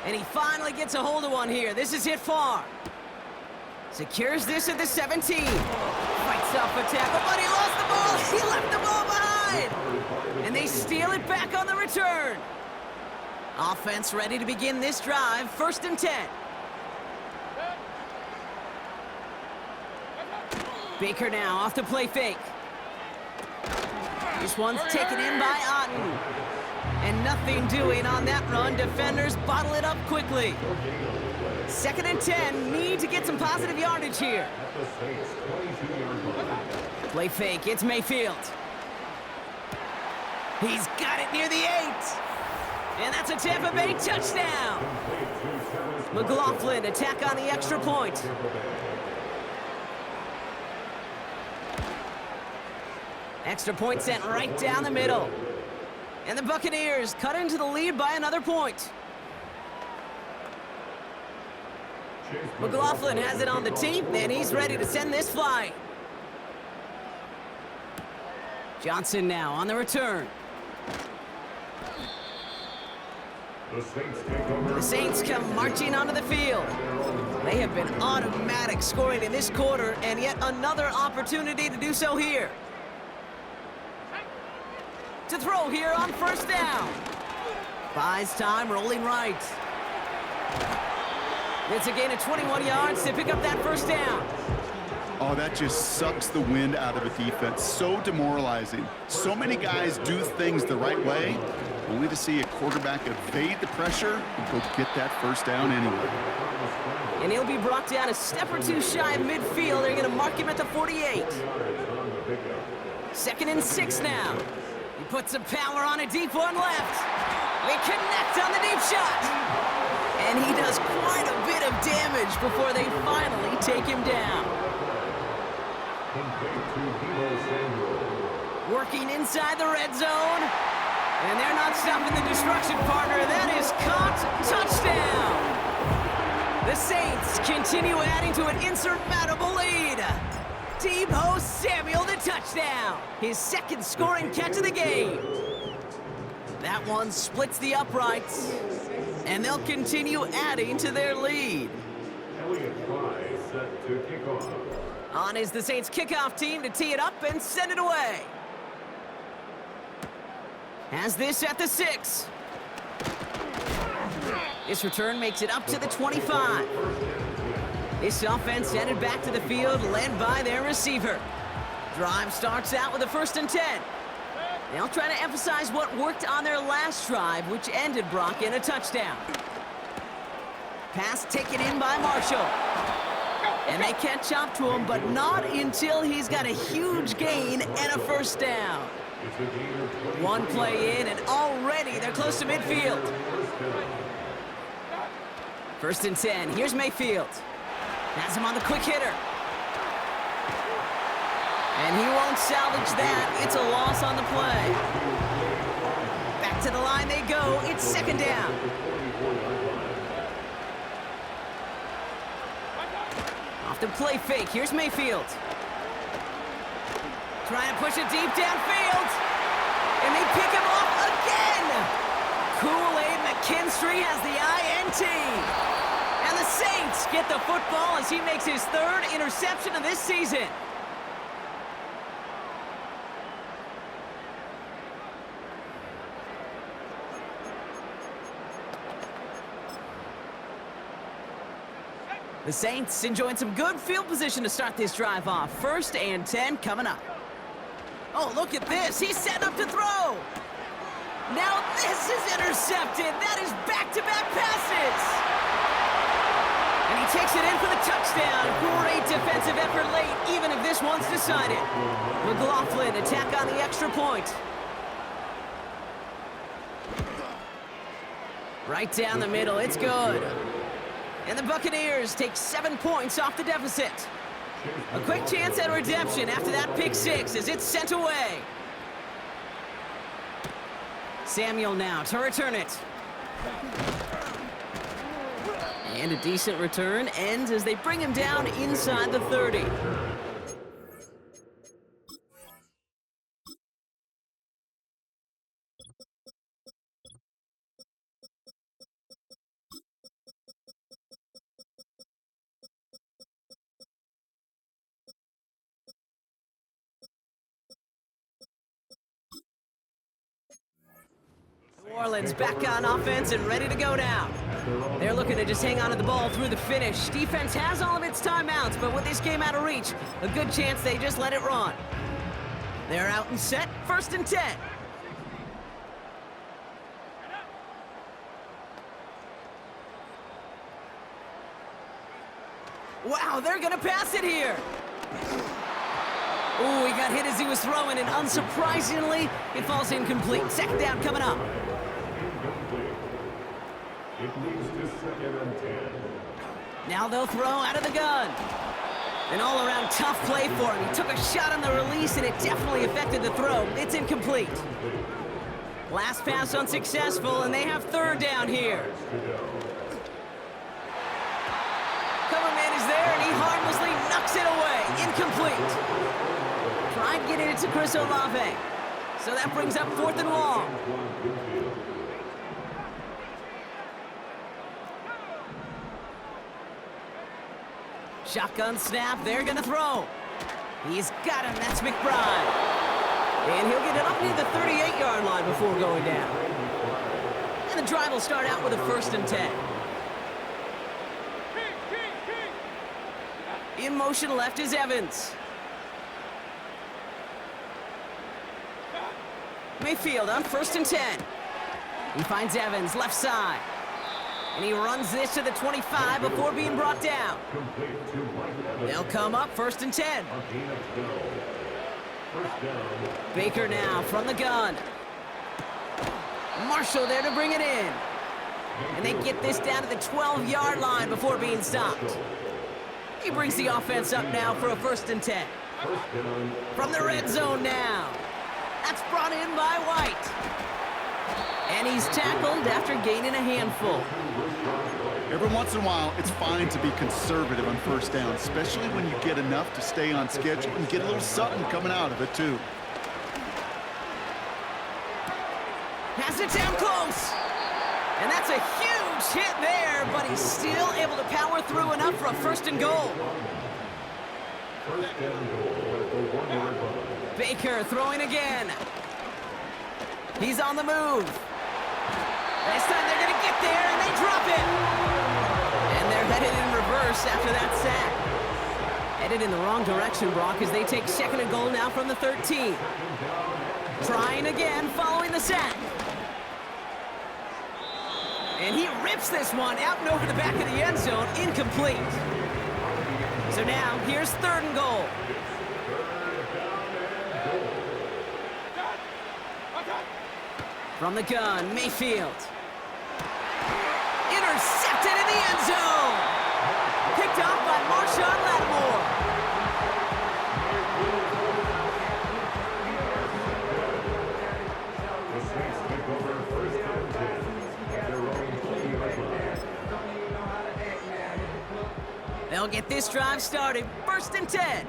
And he finally gets a hold of one here. This is hit far. Secures this at the 17. Fights off a tackle, but he lost the ball. He left the ball behind. And they steal it back on the return. Offense ready to begin this drive. 1st and 10. Baker now off the play fake. This one's taken in by Otten. And nothing doing on that run. Defenders bottle it up quickly. 2nd and 10, need to get some positive yardage here. Play fake, it's Mayfield. He's got it near the 8. And that's a Tampa Bay touchdown. McLaughlin attack on the extra point. Extra point sent right down the middle. And the Buccaneers cut into the lead by another point. McLaughlin has it on the tee, and he's ready to send this flying. Johnson now on the return. The Saints come marching onto the field. They have been automatic scoring in this quarter, and yet another opportunity to do so here. To throw here on first down. Buys time, rolling right. It's a gain of 21 yards to pick up that first down. Oh, that just sucks the wind out of a defense. So demoralizing. So many guys do things the right way, only to see a quarterback evade the pressure and go get that first down anyway. And he'll be brought down a step or two shy of midfield. They're going to mark him at the 48. 2nd and 6 now. He puts some power on a deep one left. They connect on the deep shot. And he does quite a bit of damage before they finally take him down. Working inside the red zone. And they're not stopping the destruction, partner. That is caught. Touchdown. The Saints continue adding to an insurmountable lead. Deebo Samuel, the touchdown. His 2nd scoring catch of the game. That one splits the uprights. And they'll continue adding to their lead. Set to kick off. On is the Saints kickoff team to tee it up and send it away. Has this at the 6. This return makes it up to the 25. This offense headed back to the field, led by their receiver. Drive starts out with a 1st and 10. They'll try to emphasize what worked on their last drive, which ended Brock in a touchdown. Pass taken in by Marshall. And they catch up to him, but not until he's got a huge gain and a first down. One play in, and already they're close to midfield. 1st and 10. Here's Mayfield. Has him on the quick hitter. And he won't salvage that. It's a loss on the play. Back to the line they go. It's 2nd down. Off the play fake. Here's Mayfield. Trying to push it deep downfield. And they pick him off again. Kool-Aid McKinstry has the INT. And the Saints get the football as he makes his 3rd interception of this season. The Saints enjoying some good field position to start this drive off. 1st and 10 coming up. Oh, look at this. He's setting up to throw. Now this is intercepted. That is back-to-back passes. And he takes it in for the touchdown. Great defensive effort late, even if this one's decided. McLaughlin attack on the extra point. Right down the middle. It's good. And the Buccaneers take 7 points off the deficit. A quick chance at redemption after that pick 6 as it's sent away. Samuel now to return it. And a decent return ends as they bring him down inside the 30. New Orleans back on offense and ready to go now. They're looking to just hang on to the ball through the finish. Defense has all of its timeouts, but with this game out of reach, a good chance they just let it run. They're out and set, 1st and 10. Wow, they're gonna pass it here. Ooh, he got hit as he was throwing, and unsurprisingly, it falls incomplete. 2nd down coming up. It leads to 2nd and 10. Now they'll throw out of the gun. An all-around tough play for him. He took a shot on the release, and it definitely affected the throw. It's incomplete. Last pass unsuccessful, and they have 3rd down here. Cover man is there, and he harmlessly knocks it away. Incomplete. Tried getting it to Chris Olave. So that brings up 4th and long. Shotgun snap, they're gonna throw. He's got him, that's McBride. And he'll get it up near the 38-yard line before going down. And the drive will start out with a 1st and 10. In motion left is Evans. Mayfield on 1st and 10. He finds Evans, left side. And he runs this to the 25 before being brought down. They'll come up 1st and 10. Baker now from the gun. Marshall there to bring it in. And they get this down to the 12-yard line before being stopped. He brings the offense up now for a 1st and 10. From the red zone now. That's brought in by White. And he's tackled after gaining a handful. Every once in a while, it's fine to be conservative on 1st down, especially when you get enough to stay on schedule and get a little something coming out of it, too. Has it down close. And that's a huge hit there, but he's still able to power through enough for a 1st and goal. Baker throwing again. He's on the move. This time they're going to get there, and they drop it. And they're headed in reverse after that sack. Headed in the wrong direction, Brock, as they take 2nd and goal now from the 13. Trying again following the sack. And he rips this one out and over the back of the end zone, incomplete. So now, here's 3rd and goal. From the gun, Mayfield. Intercepted in the end zone. Picked off by Marshawn Lattimore. They'll get this drive started. 1st and 10.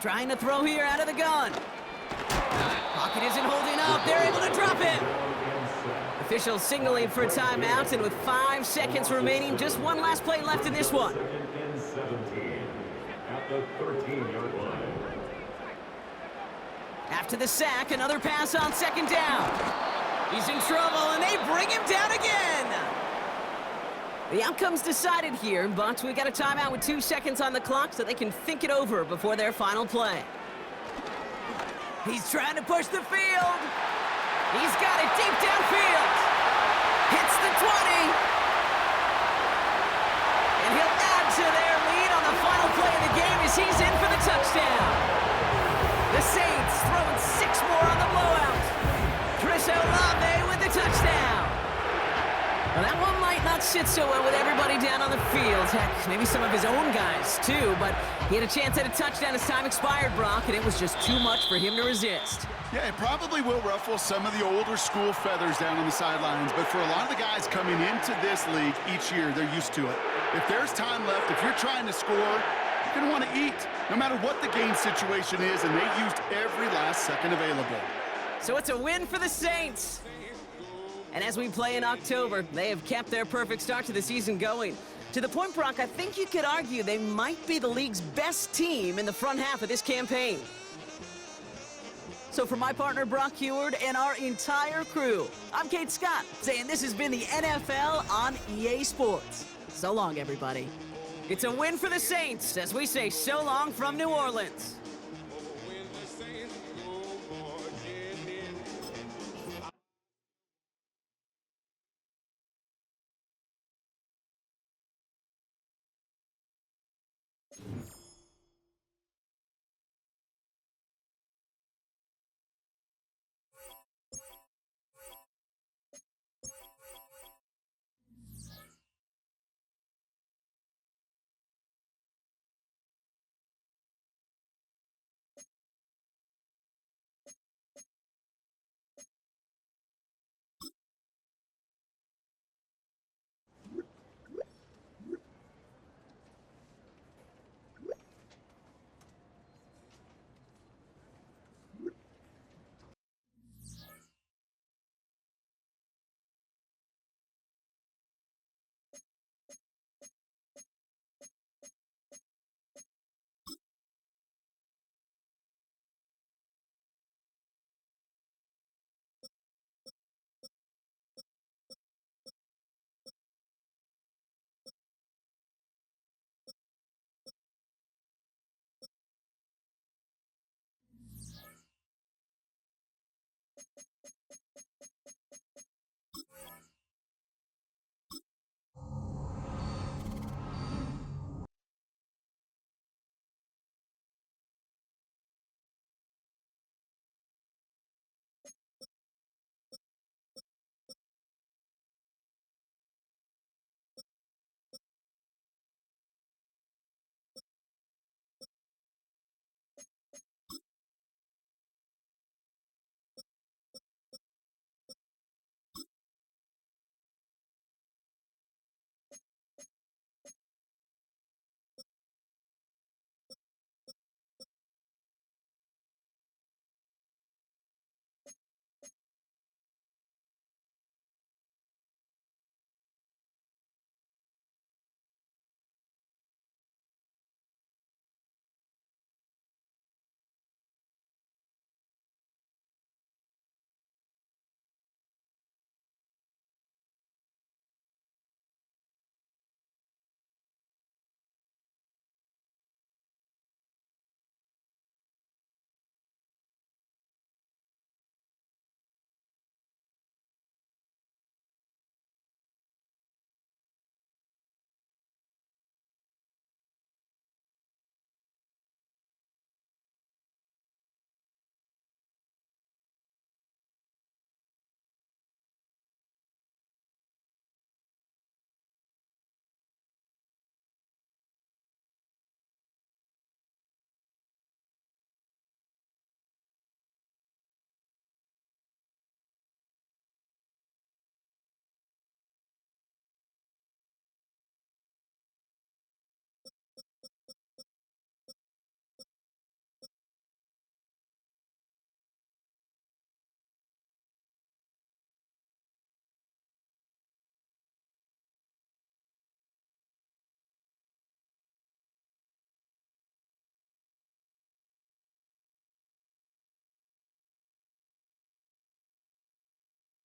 Trying to throw here out of the gun. Pocket isn't holding up. They're able to drop it. Officials signaling for a timeout, and with 5 seconds remaining, just one last play left in this one. After the sack, another pass on 2nd down. He's in trouble, and they bring him down again. The outcome's decided here, but we got a timeout with 2 seconds on the clock so they can think it over before their final play. He's trying to push the field. He's got it deep downfield. Hits the 20. And he'll add to their lead on the final play of the game as he's in for the touchdown. The Saints throwing 6 more on the blowout. Chris Olave with the touchdown. Well, that one might not sit so well with everybody down on the field. Heck, maybe some of his own guys, too. But he had a chance at a touchdown as time expired, Brock, and it was just too much for him to resist. Yeah, it probably will ruffle some of the older school feathers down on the sidelines, but for a lot of the guys coming into this league each year, they're used to it. If there's time left, if you're trying to score, you're going to want to eat, no matter what the game situation is, and they used every last second available. So it's a win for the Saints. And as we play in October, they have kept their perfect start to the season going. To the point, Brock, I think you could argue they might be the league's best team in the front half of this campaign. So for my partner, Brock Heward, and our entire crew, I'm Kate Scott, saying this has been the NFL on EA Sports. So long, everybody. It's a win for the Saints as we say so long from New Orleans.